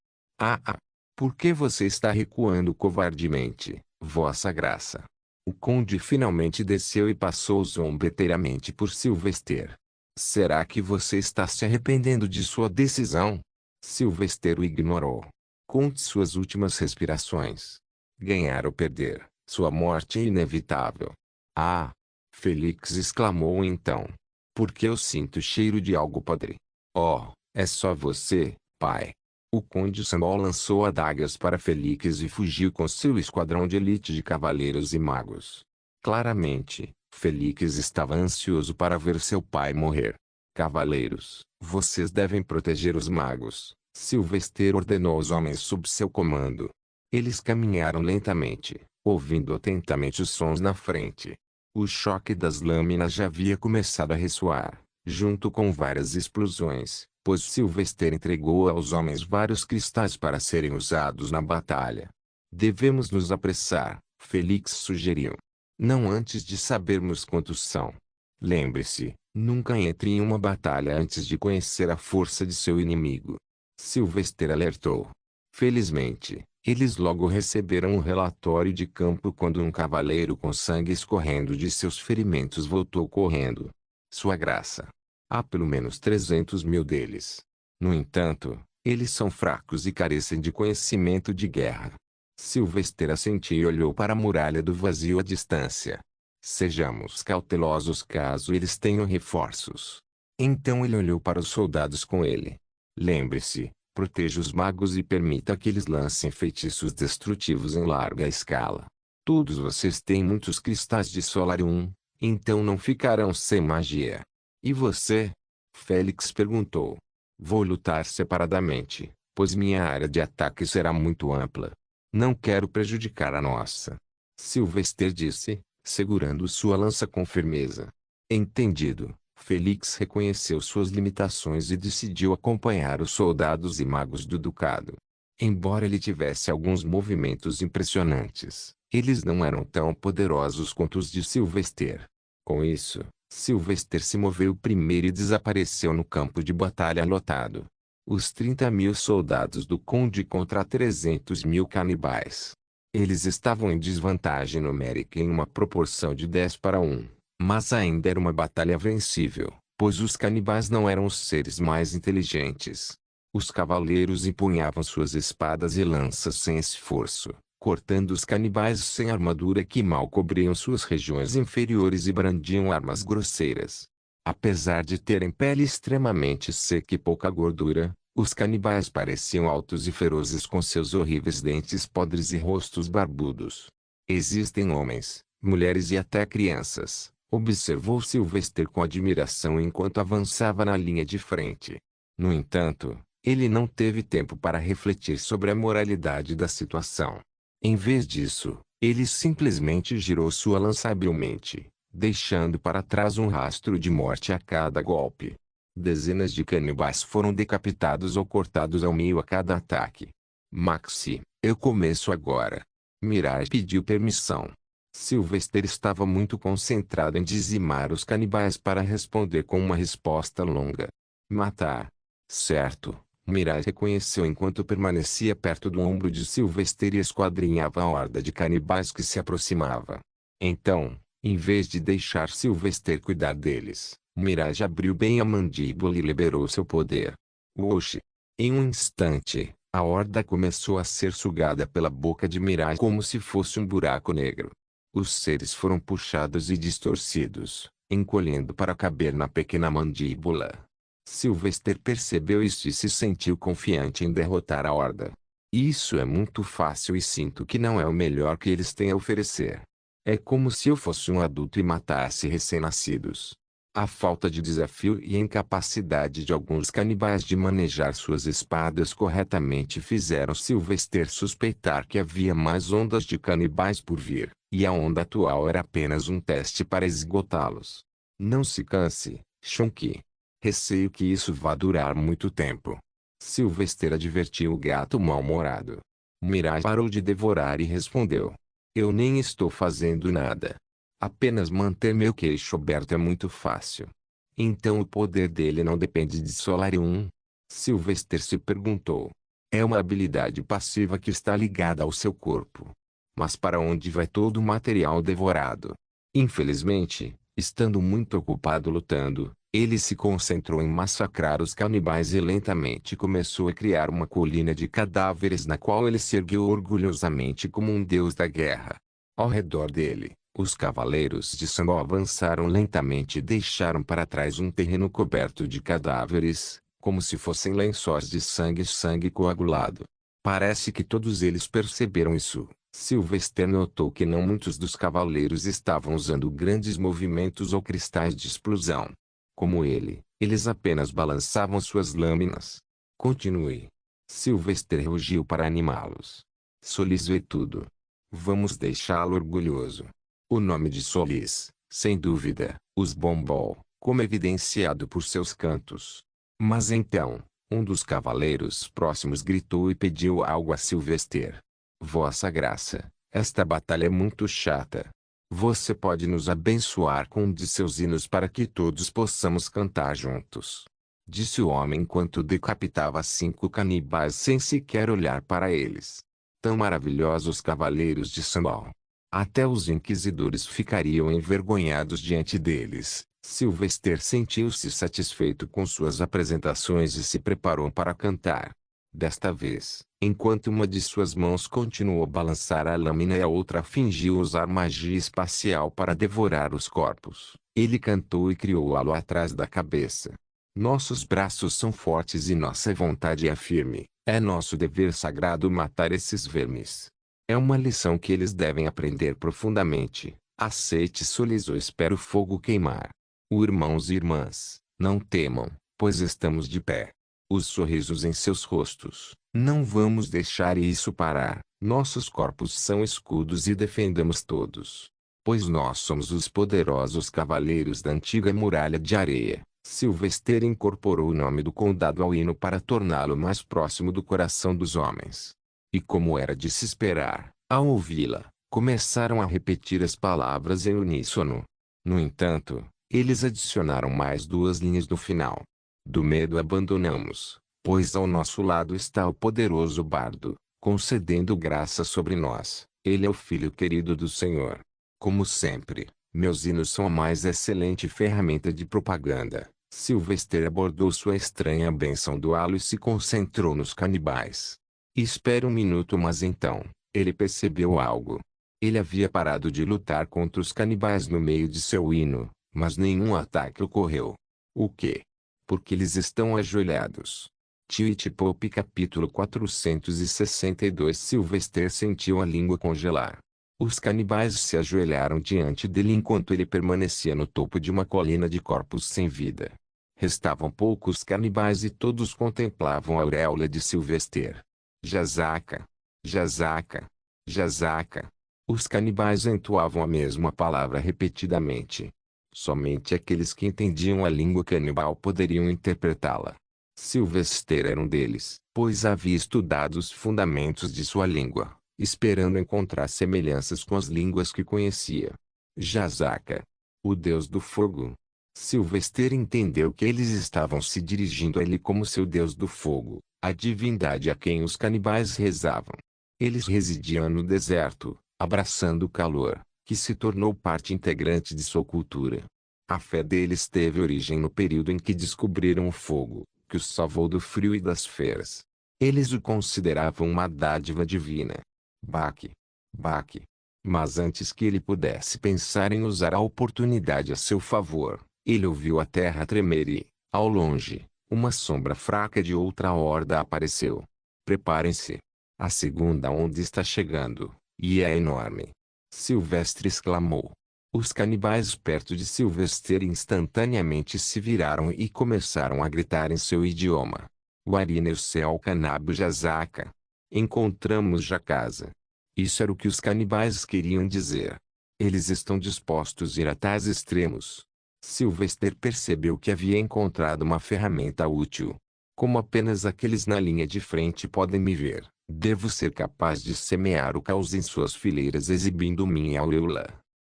Por que você está recuando covardemente, Vossa Graça? O conde finalmente desceu e passou zombeteiramente por Sylvester. Será que você está se arrependendo de sua decisão? Sylvester o ignorou. Conte suas últimas respirações. Ganhar ou perder, sua morte é inevitável. Ah! Felix exclamou então. Porque eu sinto cheiro de algo podre. Oh, é só você, pai. O conde Sandal lançou adagas para Felix e fugiu com seu esquadrão de elite de cavaleiros e magos. Claramente, Felix estava ansioso para ver seu pai morrer. Cavaleiros, vocês devem proteger os magos, Sylvester ordenou aos homens sob seu comando. Eles caminharam lentamente, ouvindo atentamente os sons na frente. O choque das lâminas já havia começado a ressoar, junto com várias explosões, pois Sylvester entregou aos homens vários cristais para serem usados na batalha. Devemos nos apressar, Felix sugeriu. Não antes de sabermos quantos são. Lembre-se, nunca entre em uma batalha antes de conhecer a força de seu inimigo. Sylvester alertou. Felizmente, eles logo receberam um relatório de campo quando um cavaleiro com sangue escorrendo de seus ferimentos voltou correndo. Sua Graça. Há pelo menos 300.000 deles. No entanto, eles são fracos e carecem de conhecimento de guerra. Sylvester assentiu e olhou para a muralha do vazio à distância. Sejamos cautelosos caso eles tenham reforços. Então ele olhou para os soldados com ele. Lembre-se, proteja os magos e permita que eles lancem feitiços destrutivos em larga escala. Todos vocês têm muitos cristais de Solarium, então não ficarão sem magia. E você? Félix perguntou. Vou lutar separadamente, pois minha área de ataque será muito ampla. Não quero prejudicar a nossa. Sylvester disse, segurando sua lança com firmeza. Entendido, Félix reconheceu suas limitações e decidiu acompanhar os soldados e magos do ducado. Embora ele tivesse alguns movimentos impressionantes, eles não eram tão poderosos quanto os de Sylvester. Com isso, Sylvester se moveu primeiro e desapareceu no campo de batalha lotado. Os 30.000 soldados do conde contra 300.000 canibais. Eles estavam em desvantagem numérica em uma proporção de 10 para 1, mas ainda era uma batalha vencível, pois os canibais não eram os seres mais inteligentes. Os cavaleiros empunhavam suas espadas e lanças sem esforço, cortando os canibais sem armadura que mal cobriam suas regiões inferiores e brandiam armas grosseiras. Apesar de terem pele extremamente seca e pouca gordura, os canibais pareciam altos e ferozes com seus horríveis dentes podres e rostos barbudos. Existem homens, mulheres e até crianças, observou Sylvester com admiração enquanto avançava na linha de frente. No entanto, ele não teve tempo para refletir sobre a moralidade da situação. Em vez disso, ele simplesmente girou sua lança habilmente, deixando para trás um rastro de morte a cada golpe. Dezenas de canibais foram decapitados ou cortados ao meio a cada ataque. Maxi, eu começo agora. Mirai pediu permissão. Sylvester estava muito concentrado em dizimar os canibais para responder com uma resposta longa. Matar. Certo, Mirai reconheceu enquanto permanecia perto do ombro de Sylvester e esquadrinhava a horda de canibais que se aproximava. Então, em vez de deixar Sylvester cuidar deles, Mirage abriu bem a mandíbula e liberou seu poder. Oxi! Em um instante, a horda começou a ser sugada pela boca de Mirage como se fosse um buraco negro. Os seres foram puxados e distorcidos, encolhendo para caber na pequena mandíbula. Sylvester percebeu isso e se sentiu confiante em derrotar a horda. Isso é muito fácil e sinto que não é o melhor que eles têm a oferecer. É como se eu fosse um adulto e matasse recém-nascidos. A falta de desafio e a incapacidade de alguns canibais de manejar suas espadas corretamente fizeram Sylvester suspeitar que havia mais ondas de canibais por vir, e a onda atual era apenas um teste para esgotá-los. Não se canse, Shonky. Receio que isso vá durar muito tempo. Sylvester advertiu o gato mal-humorado. Mirai parou de devorar e respondeu. Eu nem estou fazendo nada. Apenas manter meu queixo aberto é muito fácil. Então o poder dele não depende de Solarium? Sylvester se perguntou. É uma habilidade passiva que está ligada ao seu corpo. Mas para onde vai todo o material devorado? Infelizmente, estando muito ocupado lutando, ele se concentrou em massacrar os canibais e lentamente começou a criar uma colina de cadáveres na qual ele se ergueu orgulhosamente como um deus da guerra. Ao redor dele, os cavaleiros de Sambo avançaram lentamente e deixaram para trás um terreno coberto de cadáveres, como se fossem lençóis de sangue coagulado. Parece que todos eles perceberam isso. Sylvester notou que não muitos dos cavaleiros estavam usando grandes movimentos ou cristais de explosão. Como ele, eles apenas balançavam suas lâminas. Continue. Sylvester rugiu para animá-los. Solis vê tudo. Vamos deixá-lo orgulhoso. O nome de Solis, sem dúvida, os Bombol, como evidenciado por seus cantos. Mas então, um dos cavaleiros próximos gritou e pediu algo a Sylvester. Vossa Graça, esta batalha é muito chata. Você pode nos abençoar com um de seus hinos para que todos possamos cantar juntos. Disse o homem enquanto decapitava 5 canibais sem sequer olhar para eles. Tão maravilhosos cavaleiros de Sambal. Até os inquisidores ficariam envergonhados diante deles. Sylvester sentiu-se satisfeito com suas apresentações e se preparou para cantar. Desta vez, enquanto uma de suas mãos continuou a balançar a lâmina e a outra fingiu usar magia espacial para devorar os corpos, ele cantou e criou o halo atrás da cabeça. Nossos braços são fortes e nossa vontade é firme. É nosso dever sagrado matar esses vermes. É uma lição que eles devem aprender profundamente. Aceite Solis ou espera o fogo queimar. Irmãos e irmãs, não temam, pois estamos de pé. Os sorrisos em seus rostos, não vamos deixar isso parar. Nossos corpos são escudos e defendamos todos. pois nós somos os poderosos cavaleiros da antiga muralha de areia. Sylvester incorporou o nome do condado ao hino para torná-lo mais próximo do coração dos homens. E como era de se esperar, ao ouvi-la, começaram a repetir as palavras em uníssono. No entanto, eles adicionaram mais 2 linhas no final. Do medo abandonamos, pois ao nosso lado está o poderoso bardo, concedendo graça sobre nós. Ele é o filho querido do Senhor. Como sempre, meus hinos são a mais excelente ferramenta de propaganda. Sylvester abordou sua estranha bênção do halo e se concentrou nos canibais. Espere um minuto, mas então, ele percebeu algo. Ele havia parado de lutar contra os canibais no meio de seu hino, mas nenhum ataque ocorreu. O quê? Porque eles estão ajoelhados. Tweet Pope capítulo 462. Sylvester sentiu a língua congelar. Os canibais se ajoelharam diante dele enquanto ele permanecia no topo de uma colina de corpos sem vida. Restavam poucos canibais e todos contemplavam a auréola de Sylvester. Jazaka! Jazaka! Jazaka! Os canibais entoavam a mesma palavra repetidamente. Somente aqueles que entendiam a língua canibal poderiam interpretá-la. Sylvester era um deles, pois havia estudado os fundamentos de sua língua, esperando encontrar semelhanças com as línguas que conhecia. Jazaka, o deus do fogo. Sylvester entendeu que eles estavam se dirigindo a ele como seu deus do fogo, a divindade a quem os canibais rezavam. Eles residiam no deserto, abraçando o calor, que se tornou parte integrante de sua cultura. A fé deles teve origem no período em que descobriram o fogo, que os salvou do frio e das feras. Eles o consideravam uma dádiva divina. Baque. Baque. Mas antes que ele pudesse pensar em usar a oportunidade a seu favor, ele ouviu a terra tremer e, ao longe, uma sombra fraca de outra horda apareceu. Preparem-se. A segunda onda está chegando, e é enorme. Sylvester exclamou. Os canibais perto de Sylvester instantaneamente se viraram e começaram a gritar em seu idioma. Wariner Céu Canabu Jazaka. Encontramos já casa. Isso era o que os canibais queriam dizer. Eles estão dispostos a ir a tais extremos. Sylvester percebeu que havia encontrado uma ferramenta útil. Como apenas aqueles na linha de frente podem me ver, devo ser capaz de semear o caos em suas fileiras exibindo minha auréola.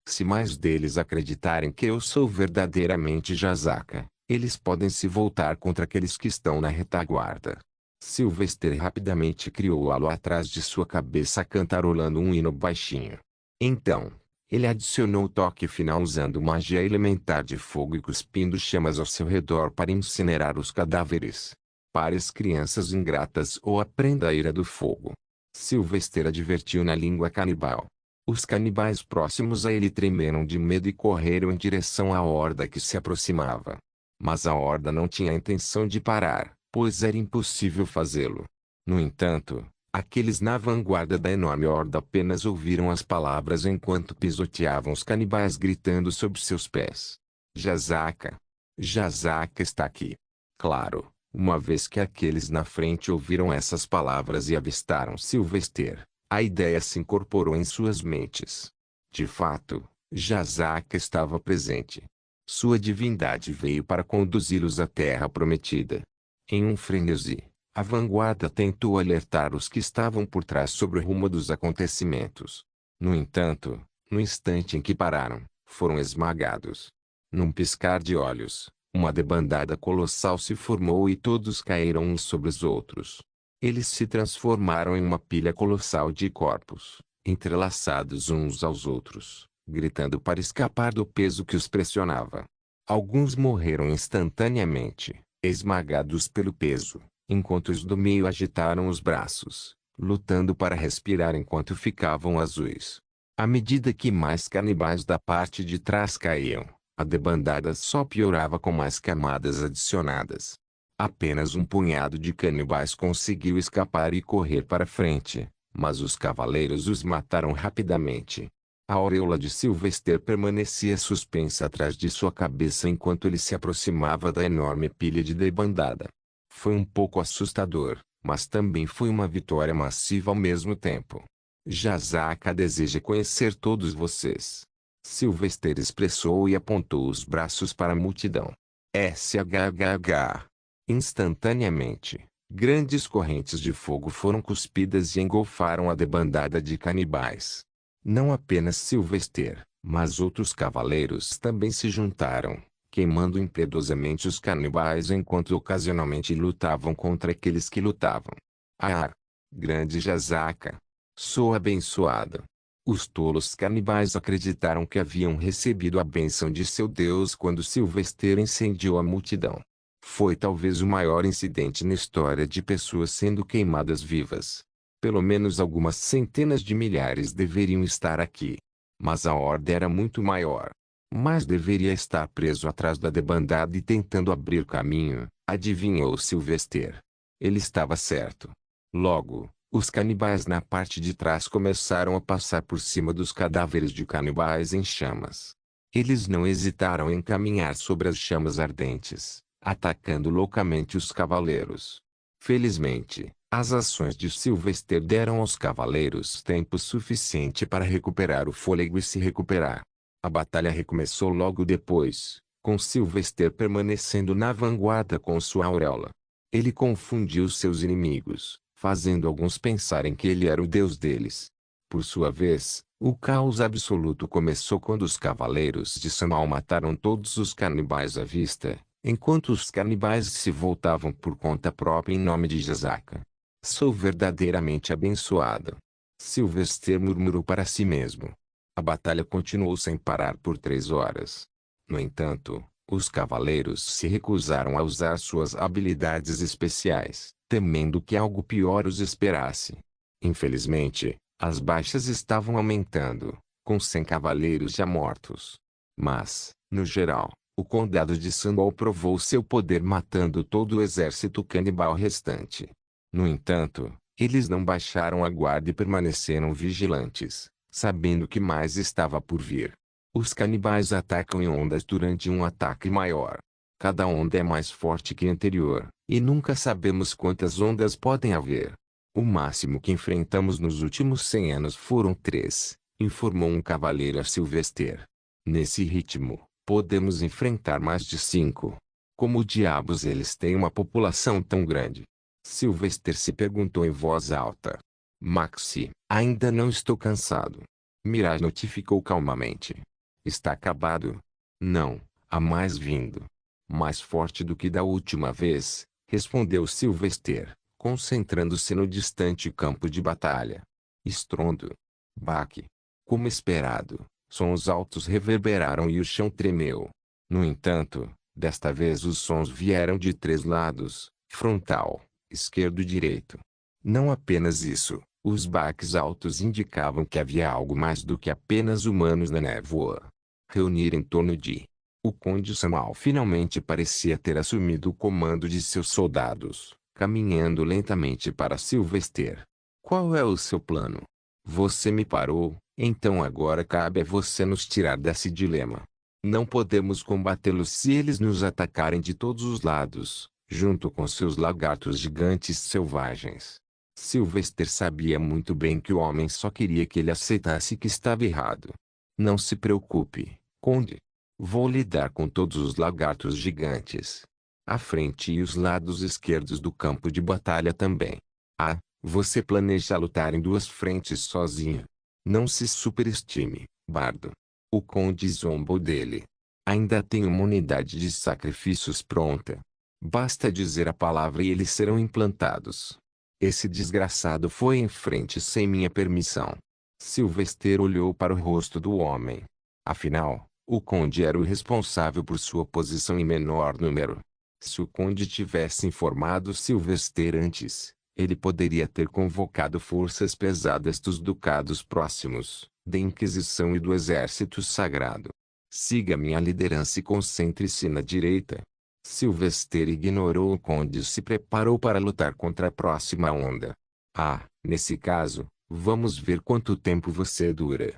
Se mais deles acreditarem que eu sou verdadeiramente Jazaka, eles podem se voltar contra aqueles que estão na retaguarda. Sylvester rapidamente criou o halo atrás de sua cabeça cantarolando um hino baixinho. Então, ele adicionou o toque final usando magia elementar de fogo e cuspindo chamas ao seu redor para incinerar os cadáveres. Pare as crianças ingratas ou aprenda a ira do fogo. Sylvester advertiu na língua canibal. Os canibais próximos a ele tremeram de medo e correram em direção à horda que se aproximava. Mas a horda não tinha a intenção de parar, pois era impossível fazê-lo. No entanto, aqueles na vanguarda da enorme horda apenas ouviram as palavras enquanto pisoteavam os canibais gritando sob seus pés. Jazaka! Jazaka está aqui. Claro, uma vez que aqueles na frente ouviram essas palavras e avistaram Sylvester, a ideia se incorporou em suas mentes. De fato, Jazaka estava presente. Sua divindade veio para conduzi-los à terra prometida. Em um frenesi, a vanguarda tentou alertar os que estavam por trás sobre o rumo dos acontecimentos. No entanto, no instante em que pararam, foram esmagados. Num piscar de olhos, uma debandada colossal se formou e todos caíram uns sobre os outros. Eles se transformaram em uma pilha colossal de corpos, entrelaçados uns aos outros, gritando para escapar do peso que os pressionava. Alguns morreram instantaneamente, esmagados pelo peso, enquanto os do meio agitaram os braços, lutando para respirar enquanto ficavam azuis. À medida que mais canibais da parte de trás caíam, a debandada só piorava com mais camadas adicionadas. Apenas um punhado de canibais conseguiu escapar e correr para frente, mas os cavaleiros os mataram rapidamente. A auréola de Sylvester permanecia suspensa atrás de sua cabeça enquanto ele se aproximava da enorme pilha de debandada. Foi um pouco assustador, mas também foi uma vitória massiva ao mesmo tempo. Jazaka deseja conhecer todos vocês. Sylvester expressou e apontou os braços para a multidão. SHHH. Instantaneamente, grandes correntes de fogo foram cuspidas e engolfaram a debandada de canibais. Não apenas Sylvester, mas outros cavaleiros também se juntaram, queimando impiedosamente os canibais enquanto ocasionalmente lutavam contra aqueles que lutavam. Ah! Grande Jazaka! Sou abençoado! Os tolos canibais acreditaram que haviam recebido a bênção de seu Deus quando Sylvester incendiou a multidão. Foi talvez o maior incidente na história de pessoas sendo queimadas vivas. Pelo menos algumas centenas de milhares deveriam estar aqui. Mas a ordem era muito maior. Mas deveria estar preso atrás da debandada e tentando abrir caminho, adivinhou Sylvester. Ele estava certo. Logo, os canibais na parte de trás começaram a passar por cima dos cadáveres de canibais em chamas. Eles não hesitaram em caminhar sobre as chamas ardentes, atacando loucamente os cavaleiros. Felizmente, as ações de Sylvester deram aos cavaleiros tempo suficiente para recuperar o fôlego e se recuperar. A batalha recomeçou logo depois, com Sylvester permanecendo na vanguarda com sua auréola. Ele confundiu seus inimigos, fazendo alguns pensarem que ele era o deus deles. Por sua vez, o caos absoluto começou quando os cavaleiros de Samal mataram todos os canibais à vista, enquanto os canibais se voltavam por conta própria em nome de Jazaka. Sou verdadeiramente abençoado. Sylvester murmurou para si mesmo. A batalha continuou sem parar por 3 horas. No entanto, os cavaleiros se recusaram a usar suas habilidades especiais, temendo que algo pior os esperasse. Infelizmente, as baixas estavam aumentando, com 100 cavaleiros já mortos. Mas, no geral, o condado de Sandal provou seu poder matando todo o exército canibal restante. No entanto, eles não baixaram a guarda e permaneceram vigilantes, sabendo que mais estava por vir. Os canibais atacam em ondas durante um ataque maior. Cada onda é mais forte que a anterior, e nunca sabemos quantas ondas podem haver. O máximo que enfrentamos nos últimos 100 anos foram 3, informou um cavaleiro a Sylvester. Nesse ritmo, podemos enfrentar mais de 5. Como diabos eles têm uma população tão grande? Sylvester se perguntou em voz alta. Maxi, ainda não estou cansado. Mirage notificou calmamente. Está acabado? Não, há mais vindo. Mais forte do que da última vez, respondeu Sylvester, concentrando-se no distante campo de batalha. Estrondo. Baque. Como esperado, sons altos reverberaram e o chão tremeu. No entanto, desta vez os sons vieram de 3 lados, frontal, esquerdo e direito. Não apenas isso, os baques altos indicavam que havia algo mais do que apenas humanos na névoa. Reunir em torno de... O Conde Samal finalmente parecia ter assumido o comando de seus soldados, caminhando lentamente para Sylvester. Qual é o seu plano? Você me parou, então agora cabe a você nos tirar desse dilema. Não podemos combatê-los se eles nos atacarem de todos os lados, junto com seus lagartos gigantes selvagens. Sylvester sabia muito bem que o homem só queria que ele aceitasse que estava errado. Não se preocupe, Conde. Vou lidar com todos os lagartos gigantes. A frente e os lados esquerdos do campo de batalha também. Ah, você planeja lutar em 2 frentes sozinho. Não se superestime, bardo. O conde zombou dele. Ainda tem uma unidade de sacrifícios pronta. Basta dizer a palavra e eles serão implantados. Esse desgraçado foi em frente sem minha permissão. Sylvester olhou para o rosto do homem. Afinal, o conde era o responsável por sua posição em menor número. Se o conde tivesse informado Sylvester antes, ele poderia ter convocado forças pesadas dos ducados próximos, da Inquisição e do Exército Sagrado. Siga minha liderança e concentre-se na direita. Sylvester ignorou o conde e se preparou para lutar contra a próxima onda. Ah, nesse caso, vamos ver quanto tempo você dura.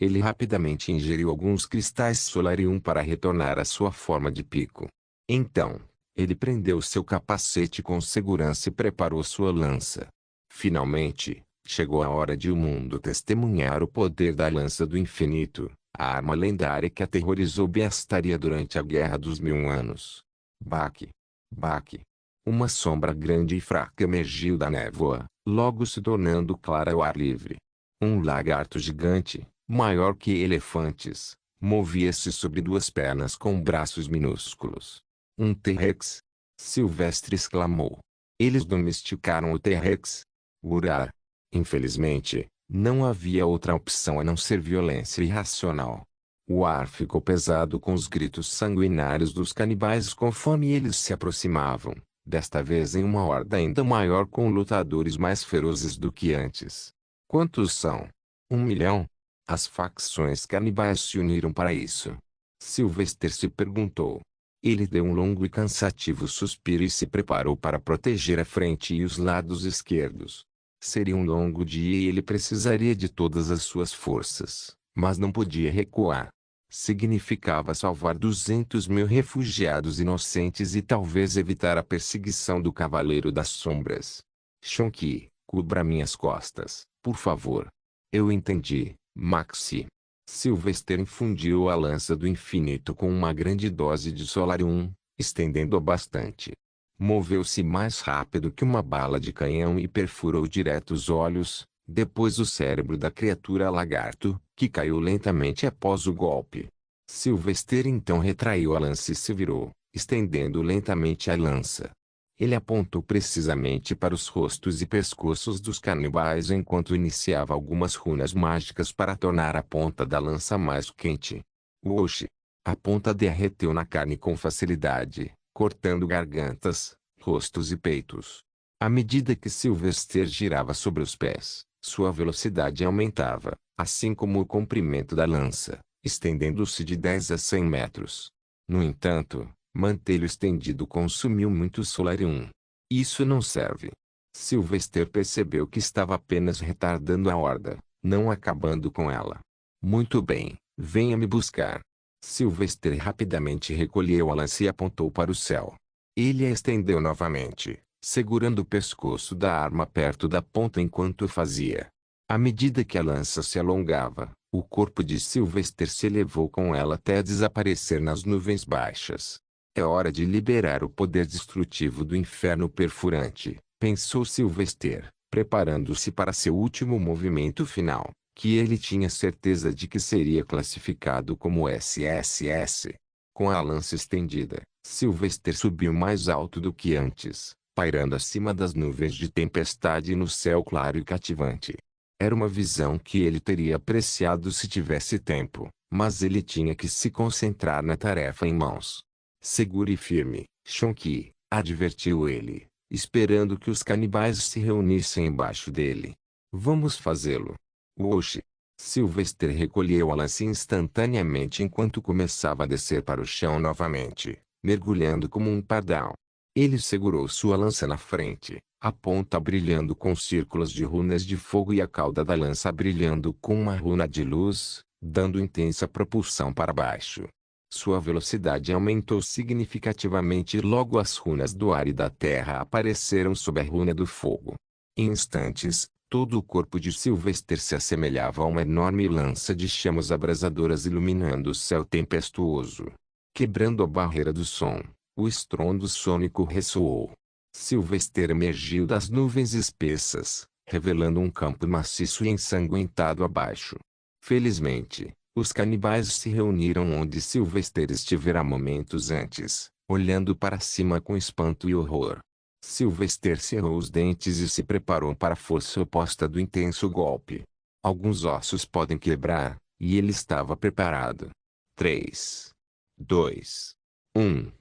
Ele rapidamente ingeriu alguns cristais Solarium para retornar à sua forma de pico. Então, ele prendeu seu capacete com segurança e preparou sua lança. Finalmente, chegou a hora de o mundo testemunhar o poder da lança do infinito, A arma lendária que aterrorizou Bestaria durante a Guerra dos 1000 Anos. Baque. Baque. Uma sombra grande e fraca emergiu da névoa, logo se tornando clara ao ar livre. Um lagarto gigante, maior que elefantes, movia-se sobre duas pernas com braços minúsculos. Um T-Rex? Silvestre exclamou. Eles domesticaram o T-Rex? Urá! Infelizmente, não havia outra opção a não ser violência irracional. O ar ficou pesado com os gritos sanguinários dos canibais conforme eles se aproximavam, desta vez em uma horda ainda maior com lutadores mais ferozes do que antes. Quantos são? 1 milhão? As facções canibais se uniram para isso. Sylvester se perguntou. Ele deu um longo e cansativo suspiro e se preparou para proteger a frente e os lados esquerdos. Seria um longo dia e ele precisaria de todas as suas forças, mas não podia recuar. Significava salvar 200.000 refugiados inocentes e talvez evitar a perseguição do Cavaleiro das Sombras. Shonky, cubra minhas costas, por favor. Eu entendi, Maxi. Sylvester infundiu a lança do infinito com uma grande dose de Solarium, estendendo-a bastante. Moveu-se mais rápido que uma bala de canhão e perfurou direto os olhos, depois o cérebro da criatura lagarto, que caiu lentamente após o golpe. Sylvester então retraiu a lança e se virou, estendendo lentamente a lança. Ele apontou precisamente para os rostos e pescoços dos canibais enquanto iniciava algumas runas mágicas para tornar a ponta da lança mais quente. Oxi! A ponta derreteu na carne com facilidade, cortando gargantas, rostos e peitos. À medida que Sylvester girava sobre os pés, sua velocidade aumentava, assim como o comprimento da lança, estendendo-se de 10 a 100 metros. No entanto, mantê-lo estendido consumiu muito Solarium. Isso não serve. Sylvester percebeu que estava apenas retardando a horda, não acabando com ela. Muito bem, venha me buscar. Sylvester rapidamente recolheu a lança e apontou para o céu. Ele a estendeu novamente, segurando o pescoço da arma perto da ponta enquanto o fazia. À medida que a lança se alongava, o corpo de Sylvester se elevou com ela até desaparecer nas nuvens baixas. É hora de liberar o poder destrutivo do inferno perfurante, pensou Sylvester, preparando-se para seu último movimento final, que ele tinha certeza de que seria classificado como SSS. Com a lança estendida, Sylvester subiu mais alto do que antes, pairando acima das nuvens de tempestade no céu claro e cativante. Era uma visão que ele teria apreciado se tivesse tempo, mas ele tinha que se concentrar na tarefa em mãos. Segure firme, Shonky, advertiu ele, esperando que os canibais se reunissem embaixo dele. Vamos fazê-lo. Oxi! Sylvester recolheu a lança instantaneamente enquanto começava a descer para o chão novamente, mergulhando como um pardal. Ele segurou sua lança na frente, a ponta brilhando com círculos de runas de fogo e a cauda da lança brilhando com uma runa de luz, dando intensa propulsão para baixo. Sua velocidade aumentou significativamente e logo as runas do ar e da terra apareceram sob a runa do fogo. Em instantes, todo o corpo de Sylvester se assemelhava a uma enorme lança de chamas abrasadoras iluminando o céu tempestuoso. Quebrando a barreira do som, o estrondo sônico ressoou. Sylvester emergiu das nuvens espessas, revelando um campo maciço e ensanguentado abaixo. Felizmente, os canibais se reuniram onde Sylvester estivera momentos antes, olhando para cima com espanto e horror. Sylvester cerrou os dentes e se preparou para a força oposta do intenso golpe. Alguns ossos podem quebrar, e ele estava preparado. 3, 2, 1.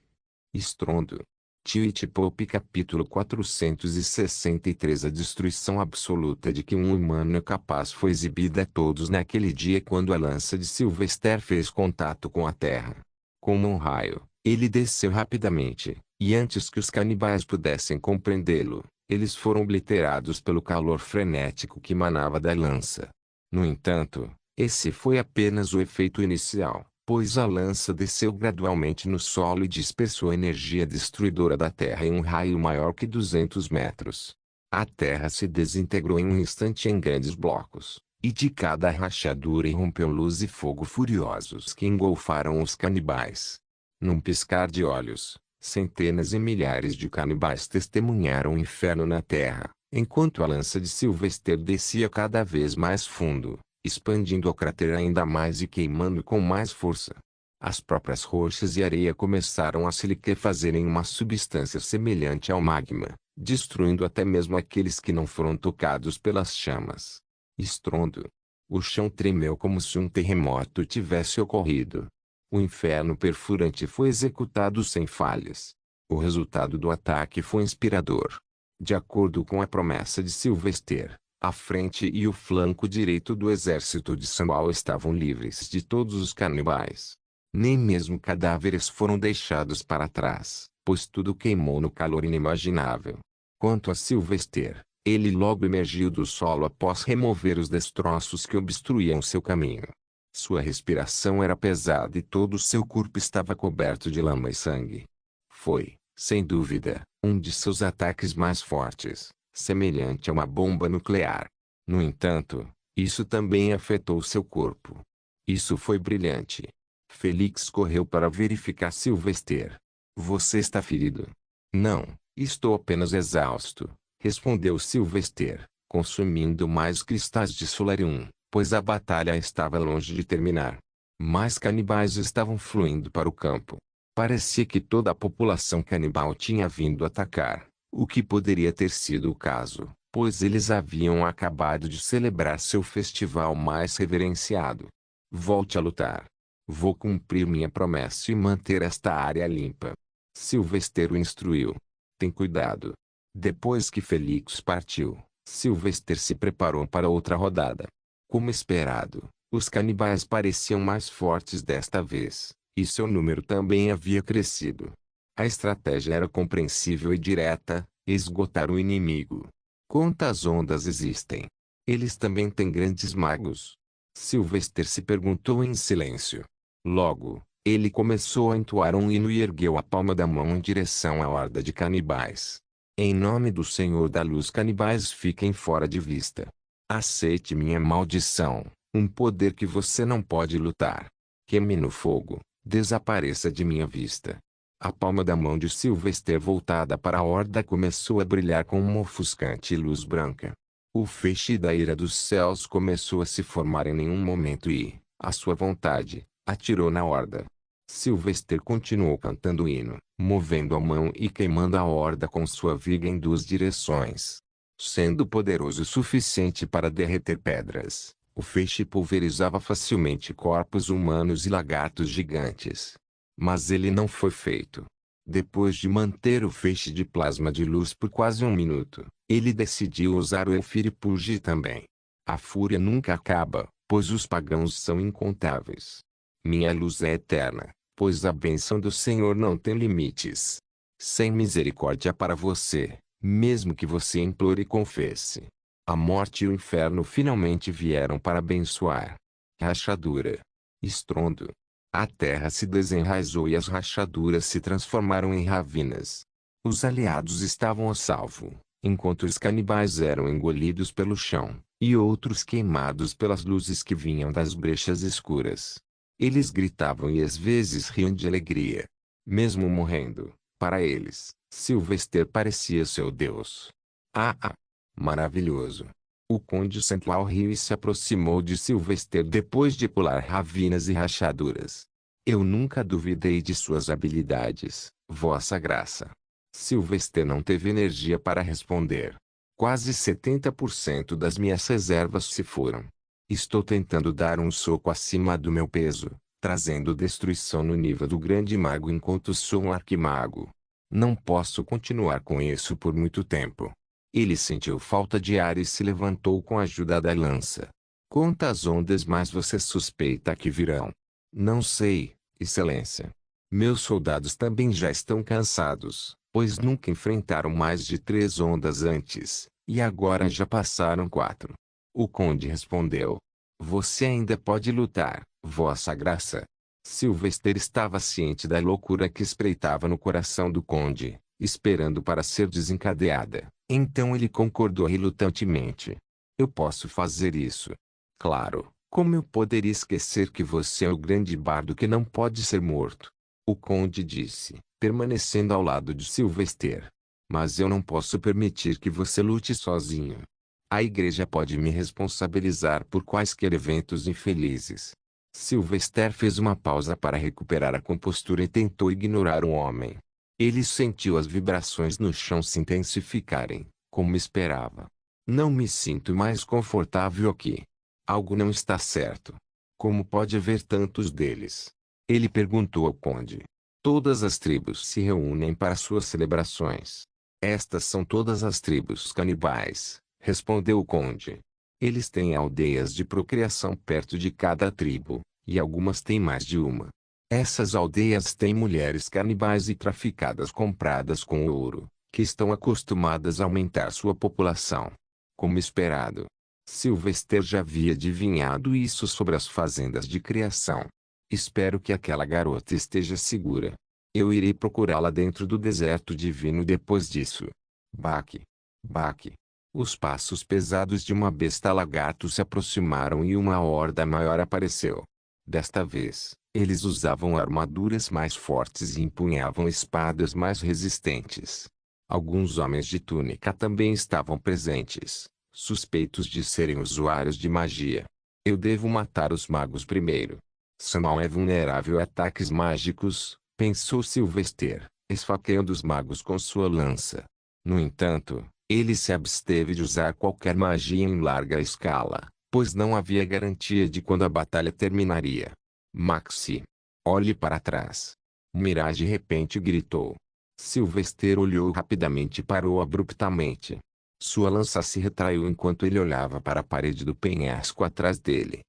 Estrondo. Tilt Pop capítulo 463 A destruição absoluta de que um humano é capaz foi exibida a todos naquele dia quando a lança de Sylvester fez contato com a terra. Como um raio, ele desceu rapidamente, e antes que os canibais pudessem compreendê-lo, eles foram obliterados pelo calor frenético que emanava da lança. No entanto, esse foi apenas o efeito inicial, pois a lança desceu gradualmente no solo e dispersou a energia destruidora da terra em um raio maior que 200 metros. A terra se desintegrou em um instante em grandes blocos, E de cada rachadura irrompeu luz e fogo furiosos que engolfaram os canibais. Num piscar de olhos, centenas e milhares de canibais testemunharam o inferno na terra, enquanto a lança de Sylvester descia cada vez mais fundo, expandindo o cráter ainda mais e queimando com mais força. As próprias rochas e areia começaram a se liquefazer em uma substância semelhante ao magma, destruindo até mesmo aqueles que não foram tocados pelas chamas. Estrondo. O chão tremeu como se um terremoto tivesse ocorrido. O inferno perfurante foi executado sem falhas. O resultado do ataque foi inspirador. De acordo com a promessa de Sylvester, a frente e o flanco direito do exército de Samuel estavam livres de todos os canibais. Nem mesmo cadáveres foram deixados para trás, pois tudo queimou no calor inimaginável. Quanto a Sylvester, ele logo emergiu do solo após remover os destroços que obstruíam seu caminho. Sua respiração era pesada e todo o seu corpo estava coberto de lama e sangue. Foi, sem dúvida, um de seus ataques mais fortes, semelhante a uma bomba nuclear. No entanto, isso também afetou seu corpo. Isso foi brilhante. Felix correu para verificar Sylvester. Você está ferido? Não, estou apenas exausto, respondeu Sylvester, consumindo mais cristais de solarium, pois a batalha estava longe de terminar. Mais canibais estavam fluindo para o campo. Parecia que toda a população canibal tinha vindo atacar, o que poderia ter sido o caso, pois eles haviam acabado de celebrar seu festival mais reverenciado. Volte a lutar. Vou cumprir minha promessa e manter esta área limpa. Sylvester o instruiu. Tem cuidado. Depois que Felix partiu, Sylvester se preparou para outra rodada. Como esperado, os canibais pareciam mais fortes desta vez, e seu número também havia crescido. A estratégia era compreensível e direta: esgotar o inimigo. Quantas ondas existem? Eles também têm grandes magos? Sylvester se perguntou em silêncio. Logo, ele começou a entoar um hino e ergueu a palma da mão em direção à horda de canibais. Em nome do Senhor da Luz, canibais, fiquem fora de vista. Aceite minha maldição, um poder que você não pode lutar. Queime no fogo, desapareça de minha vista. A palma da mão de Sylvester voltada para a horda começou a brilhar com uma ofuscante luz branca. O feixe da ira dos céus começou a se formar em nenhum momento e, à sua vontade, atirou na horda. Sylvester continuou cantando o hino, movendo a mão e queimando a horda com sua viga em duas direções. Sendo poderoso o suficiente para derreter pedras, o feixe pulverizava facilmente corpos humanos e lagartos gigantes. Mas ele não foi feito. Depois de manter o feixe de plasma de luz por quase um minuto, ele decidiu usar o Elfiripulge também. A fúria nunca acaba, pois os pagãos são incontáveis. Minha luz é eterna, pois a bênção do Senhor não tem limites. Sem misericórdia para você, mesmo que você implore e confesse. A morte e o inferno finalmente vieram para abençoar. Rachadura. Estrondo. A terra se desenraizou e as rachaduras se transformaram em ravinas. Os aliados estavam a salvo, enquanto os canibais eram engolidos pelo chão, e outros queimados pelas luzes que vinham das brechas escuras. Eles gritavam e às vezes riam de alegria. Mesmo morrendo, para eles, Sylvester parecia seu Deus. Ah! Maravilhoso! O Conde Central riu e se aproximou de Sylvester depois de pular ravinas e rachaduras. Eu nunca duvidei de suas habilidades, Vossa Graça. Sylvester não teve energia para responder. Quase 70% das minhas reservas se foram. Estou tentando dar um soco acima do meu peso, trazendo destruição no nível do grande mago enquanto sou um arquimago. Não posso continuar com isso por muito tempo. Ele sentiu falta de ar e se levantou com a ajuda da lança. Quantas ondas mais você suspeita que virão? Não sei, Excelência. Meus soldados também já estão cansados, pois nunca enfrentaram mais de 3 ondas antes, e agora já passaram 4. O conde respondeu. Você ainda pode lutar, Vossa Graça. Sylvester estava ciente da loucura que espreitava no coração do conde, esperando para ser desencadeada. Então ele concordou relutantemente. Eu posso fazer isso. Claro, como eu poderia esquecer que você é o grande bardo que não pode ser morto? O conde disse, permanecendo ao lado de Sylvester. Mas eu não posso permitir que você lute sozinho. A igreja pode me responsabilizar por quaisquer eventos infelizes. Sylvester fez uma pausa para recuperar a compostura e tentou ignorar o homem. Ele sentiu as vibrações no chão se intensificarem, como esperava. Não me sinto mais confortável aqui. Algo não está certo. Como pode haver tantos deles? Ele perguntou ao conde. Todas as tribos se reúnem para suas celebrações. Estas são todas as tribos canibais, respondeu o conde. Eles têm aldeias de procriação perto de cada tribo, e algumas têm mais de uma. Essas aldeias têm mulheres canibais e traficadas compradas com ouro, que estão acostumadas a aumentar sua população. Como esperado, Sylvester já havia adivinhado isso sobre as fazendas de criação. Espero que aquela garota esteja segura. Eu irei procurá-la dentro do deserto divino depois disso. Baque. Baque. Os passos pesados de uma besta lagarto se aproximaram e uma horda maior apareceu. Desta vez, eles usavam armaduras mais fortes e empunhavam espadas mais resistentes. Alguns homens de túnica também estavam presentes, suspeitos de serem usuários de magia. Eu devo matar os magos primeiro. Samuel é vulnerável a ataques mágicos, pensou Sylvester, esfaqueando os magos com sua lança. No entanto, ele se absteve de usar qualquer magia em larga escala, pois não havia garantia de quando a batalha terminaria. Maxi, olhe para trás. Mirai de repente gritou. Sylvester olhou rapidamente e parou abruptamente. Sua lança se retraiu enquanto ele olhava para a parede do penhasco atrás dele.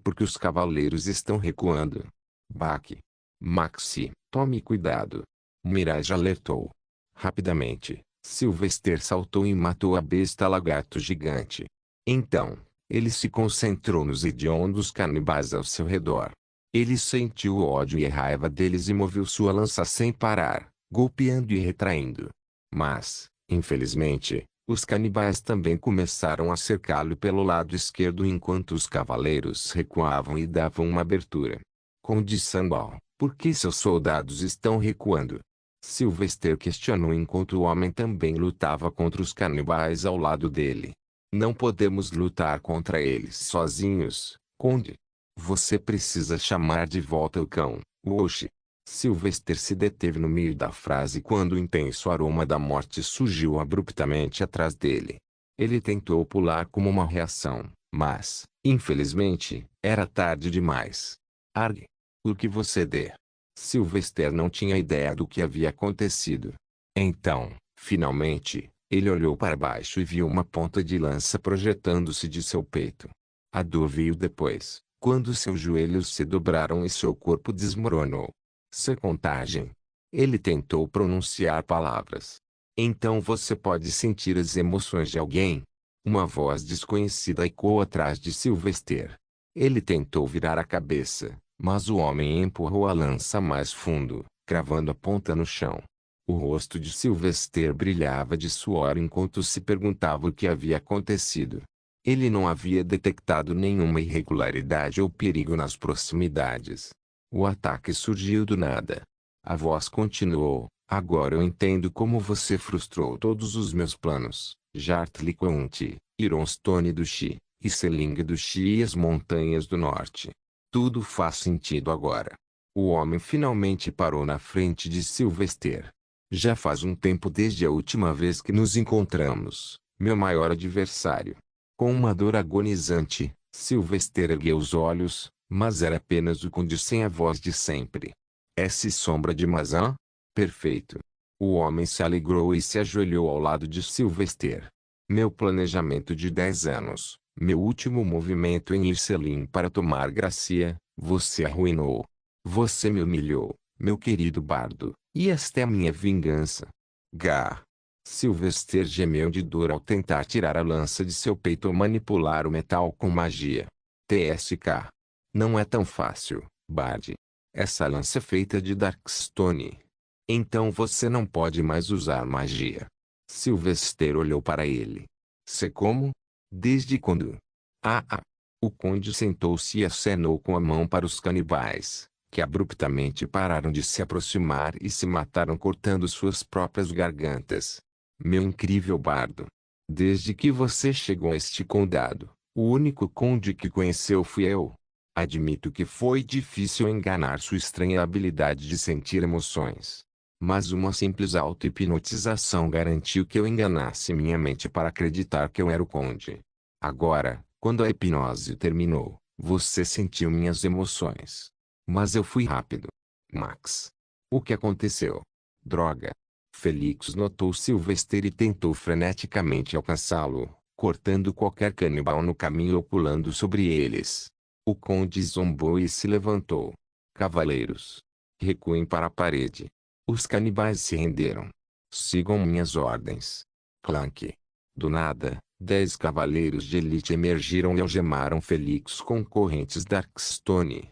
Porque os cavaleiros estão recuando. Baque. Maxi, tome cuidado. Mirage alertou. Rapidamente, Sylvester saltou e matou a besta lagarto gigante. Então, ele se concentrou nos hediondos canibais ao seu redor. Ele sentiu o ódio e a raiva deles e moveu sua lança sem parar, golpeando e retraindo. Mas, infelizmente, os canibais também começaram a cercá-lo pelo lado esquerdo enquanto os cavaleiros recuavam e davam uma abertura. Conde Sambal, por que seus soldados estão recuando? Sylvester questionou enquanto o homem também lutava contra os canibais ao lado dele. Não podemos lutar contra eles sozinhos, Conde. Você precisa chamar de volta o cão, Woshi. Sylvester se deteve no meio da frase quando o intenso aroma da morte surgiu abruptamente atrás dele. Ele tentou pular como uma reação, mas, infelizmente, era tarde demais. Arg! O que você der? Sylvester não tinha ideia do que havia acontecido. Então, finalmente, ele olhou para baixo e viu uma ponta de lança projetando-se de seu peito. A dor veio depois, quando seus joelhos se dobraram e seu corpo desmoronou. Secontagem. Ele tentou pronunciar palavras. Então você pode sentir as emoções de alguém? Uma voz desconhecida ecoou atrás de Sylvester. Ele tentou virar a cabeça, mas o homem empurrou a lança mais fundo, cravando a ponta no chão. O rosto de Sylvester brilhava de suor enquanto se perguntava o que havia acontecido. Ele não havia detectado nenhuma irregularidade ou perigo nas proximidades. O ataque surgiu do nada. A voz continuou. Agora eu entendo como você frustrou todos os meus planos. Jartli County, Ironstone do Xi, e Seling do Xi e as montanhas do norte. Tudo faz sentido agora. O homem finalmente parou na frente de Sylvester. Já faz um tempo desde a última vez que nos encontramos, meu maior adversário. Com uma dor agonizante, Sylvester ergueu os olhos, mas era apenas o conde sem a voz de sempre. Essa sombra de maçã? Perfeito. O homem se alegrou e se ajoelhou ao lado de Sylvester. Meu planejamento de 10 anos, meu último movimento em Irselim para tomar Gracia, você arruinou. Você me humilhou, meu querido bardo, e esta é a minha vingança. Gá. Sylvester gemeu de dor ao tentar tirar a lança de seu peito ou manipular o metal com magia. TSK. Não é tão fácil, Bard. Essa lança é feita de Darkstone. Então você não pode mais usar magia. Sylvester olhou para ele. Sei como? Desde quando? Ah. O conde sentou-se e acenou com a mão para os canibais, que abruptamente pararam de se aproximar e se mataram cortando suas próprias gargantas. Meu incrível bardo! Desde que você chegou a este condado, o único conde que conheceu fui eu. Admito que foi difícil enganar sua estranha habilidade de sentir emoções. Mas uma simples auto-hipnotização garantiu que eu enganasse minha mente para acreditar que eu era o conde. Agora, quando a hipnose terminou, você sentiu minhas emoções. Mas eu fui rápido. Max. O que aconteceu? Droga. Felix notou Sylvester e tentou freneticamente alcançá-lo, cortando qualquer canibal no caminho ou pulando sobre eles. O conde zombou e se levantou. Cavaleiros. Recuem para a parede. Os canibais se renderam. Sigam minhas ordens. Clank. Do nada, 10 cavaleiros de elite emergiram e algemaram Felix com correntes Darkstone.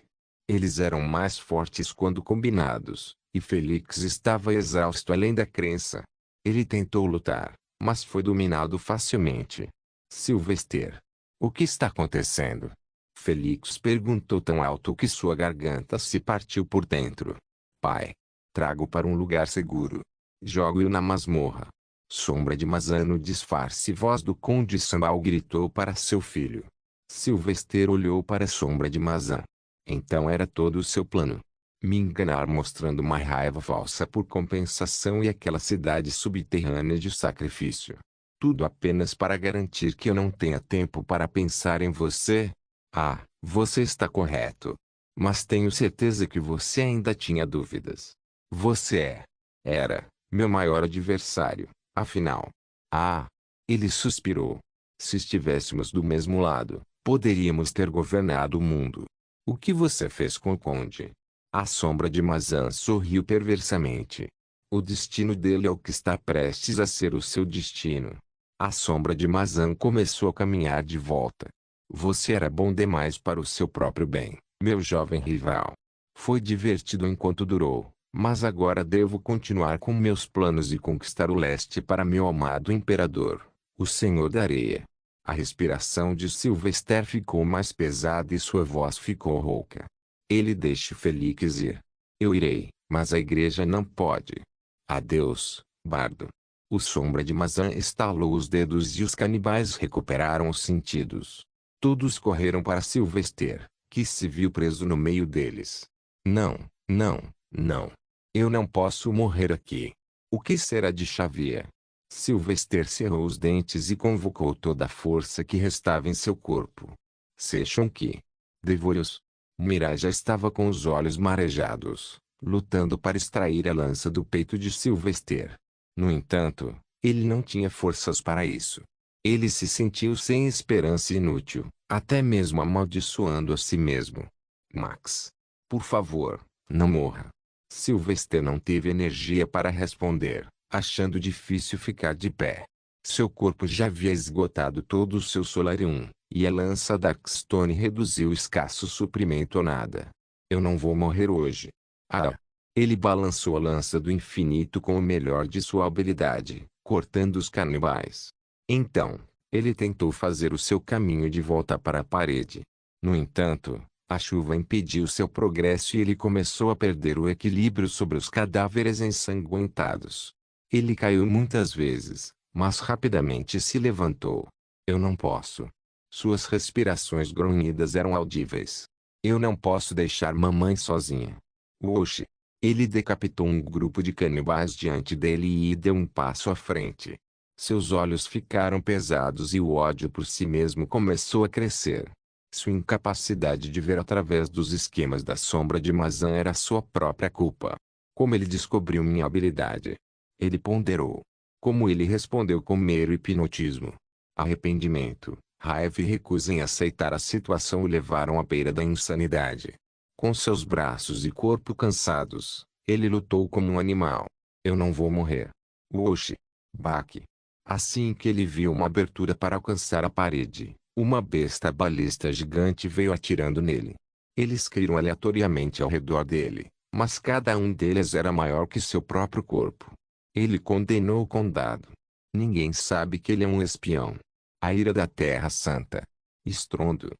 Eles eram mais fortes quando combinados, e Felix estava exausto além da crença. Ele tentou lutar, mas foi dominado facilmente. Sylvester. O que está acontecendo? Felix perguntou tão alto que sua garganta se partiu por dentro. Pai. Trago para um lugar seguro. Jogo-o na masmorra. Sombra de Mazan no disfarce voz do conde Sambal gritou para seu filho. Sylvester olhou para a sombra de Mazan. Então era todo o seu plano. Me enganar mostrando uma raiva falsa por compensação e aquela cidade subterrânea de sacrifício. Tudo apenas para garantir que eu não tenha tempo para pensar em você? Ah, você está correto. Mas tenho certeza que você ainda tinha dúvidas. Você era meu maior adversário, afinal. Ah! Ele suspirou. Se estivéssemos do mesmo lado, poderíamos ter governado o mundo. O que você fez com o conde? A sombra de Mazan sorriu perversamente. O destino dele é o que está prestes a ser o seu destino. A sombra de Mazan começou a caminhar de volta. Você era bom demais para o seu próprio bem, meu jovem rival. Foi divertido enquanto durou, mas agora devo continuar com meus planos e conquistar o leste para meu amado imperador, o Senhor da Areia. A respiração de Sylvester ficou mais pesada e sua voz ficou rouca. Ele deixe Felix ir. Eu irei, mas a igreja não pode. Adeus, bardo. O sombra de Mazan estalou os dedos e os canibais recuperaram os sentidos. Todos correram para Sylvester, que se viu preso no meio deles. Não, não, não. Eu não posso morrer aqui. O que será de Xavier? Sylvester cerrou os dentes e convocou toda a força que restava em seu corpo. Sechonki. Devore-os. Mirai já estava com os olhos marejados, lutando para extrair a lança do peito de Sylvester. No entanto, ele não tinha forças para isso. Ele se sentiu sem esperança e inútil, até mesmo amaldiçoando a si mesmo. Max. Por favor, não morra. Sylvester não teve energia para responder, achando difícil ficar de pé. Seu corpo já havia esgotado todo o seu solarium, e a lança Darkstone reduziu o escasso suprimento ou nada. Eu não vou morrer hoje. Ah! Ele balançou a lança do infinito com o melhor de sua habilidade, cortando os canibais. Então, ele tentou fazer o seu caminho de volta para a parede. No entanto, a chuva impediu seu progresso e ele começou a perder o equilíbrio sobre os cadáveres ensanguentados. Ele caiu muitas vezes, mas rapidamente se levantou. Eu não posso. Suas respirações grunhidas eram audíveis. Eu não posso deixar mamãe sozinha. Oxi! Ele decapitou um grupo de canibais diante dele e deu um passo à frente. Seus olhos ficaram pesados e o ódio por si mesmo começou a crescer. Sua incapacidade de ver através dos esquemas da sombra de Mazan era sua própria culpa. Como ele descobriu minha habilidade? Ele ponderou. Como ele respondeu com mero hipnotismo? Arrependimento, raiva e recusa em aceitar a situação o levaram à beira da insanidade. Com seus braços e corpo cansados, ele lutou como um animal. Eu não vou morrer. Oxi! Baque! Assim que ele viu uma abertura para alcançar a parede, uma besta balista gigante veio atirando nele. Eles caíram aleatoriamente ao redor dele, mas cada um deles era maior que seu próprio corpo. Ele condenou o condado. Ninguém sabe que ele é um espião. A ira da Terra Santa. Estrondo.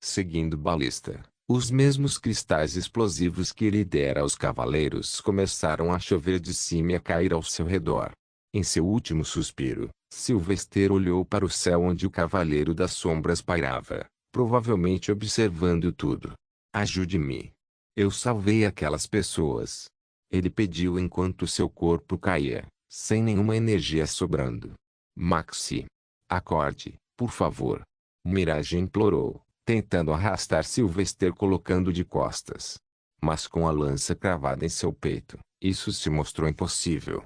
Seguindo Balista, os mesmos cristais explosivos que ele dera aos cavaleiros começaram a chover de cima e a cair ao seu redor. Em seu último suspiro, Sylvester olhou para o céu onde o Cavaleiro das Sombras pairava, provavelmente observando tudo. Ajude-me. Eu salvei aquelas pessoas. Ele pediu enquanto seu corpo caía, sem nenhuma energia sobrando. Maxi. Acorde, por favor. Mirage implorou, tentando arrastar Sylvester colocando de costas. Mas com a lança cravada em seu peito, isso se mostrou impossível.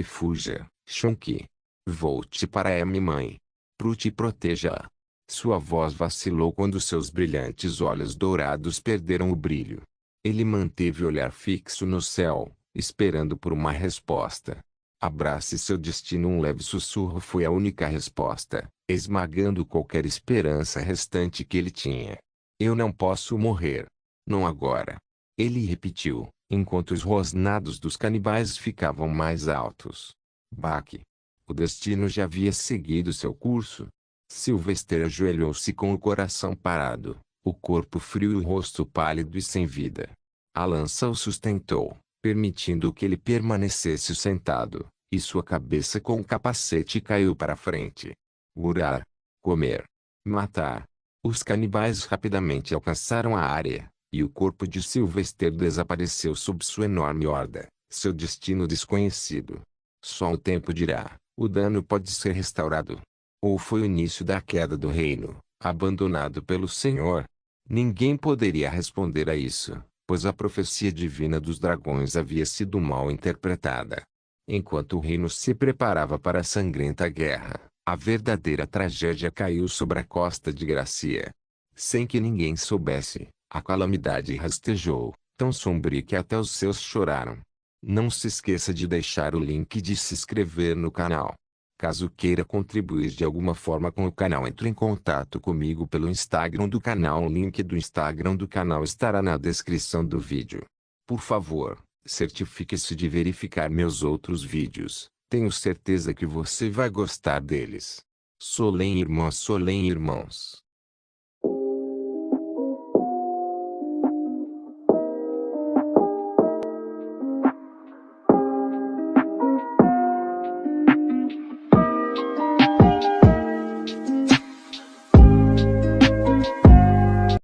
Fuja, Shonky. Volte para M mãe. Prute proteja-a. Sua voz vacilou quando seus brilhantes olhos dourados perderam o brilho. Ele manteve o olhar fixo no céu, esperando por uma resposta. Abrace seu destino. Um leve sussurro foi a única resposta, esmagando qualquer esperança restante que ele tinha. Eu não posso morrer. Não agora. Ele repetiu, enquanto os rosnados dos canibais ficavam mais altos. Baque. O destino já havia seguido seu curso. Sylvester ajoelhou-se com o coração parado, o corpo frio e o rosto pálido e sem vida. A lança o sustentou, permitindo que ele permanecesse sentado, e sua cabeça com o capacete caiu para frente. Urar. Comer. Matar. Os canibais rapidamente alcançaram a área, e o corpo de Sylvester desapareceu sob sua enorme horda, seu destino desconhecido. Só o tempo dirá, o dano pode ser restaurado. Ou foi o início da queda do reino, abandonado pelo Senhor? Ninguém poderia responder a isso, pois a profecia divina dos dragões havia sido mal interpretada. Enquanto o reino se preparava para a sangrenta guerra, a verdadeira tragédia caiu sobre a costa de Gracia. Sem que ninguém soubesse, a calamidade rastejou, tão sombria que até os seus choraram. Não se esqueça de deixar o link e de se inscrever no canal. Caso queira contribuir de alguma forma com o canal, entre em contato comigo pelo Instagram do canal. O link do Instagram do canal estará na descrição do vídeo. Por favor, certifique-se de verificar meus outros vídeos. Tenho certeza que você vai gostar deles. Solem irmãos.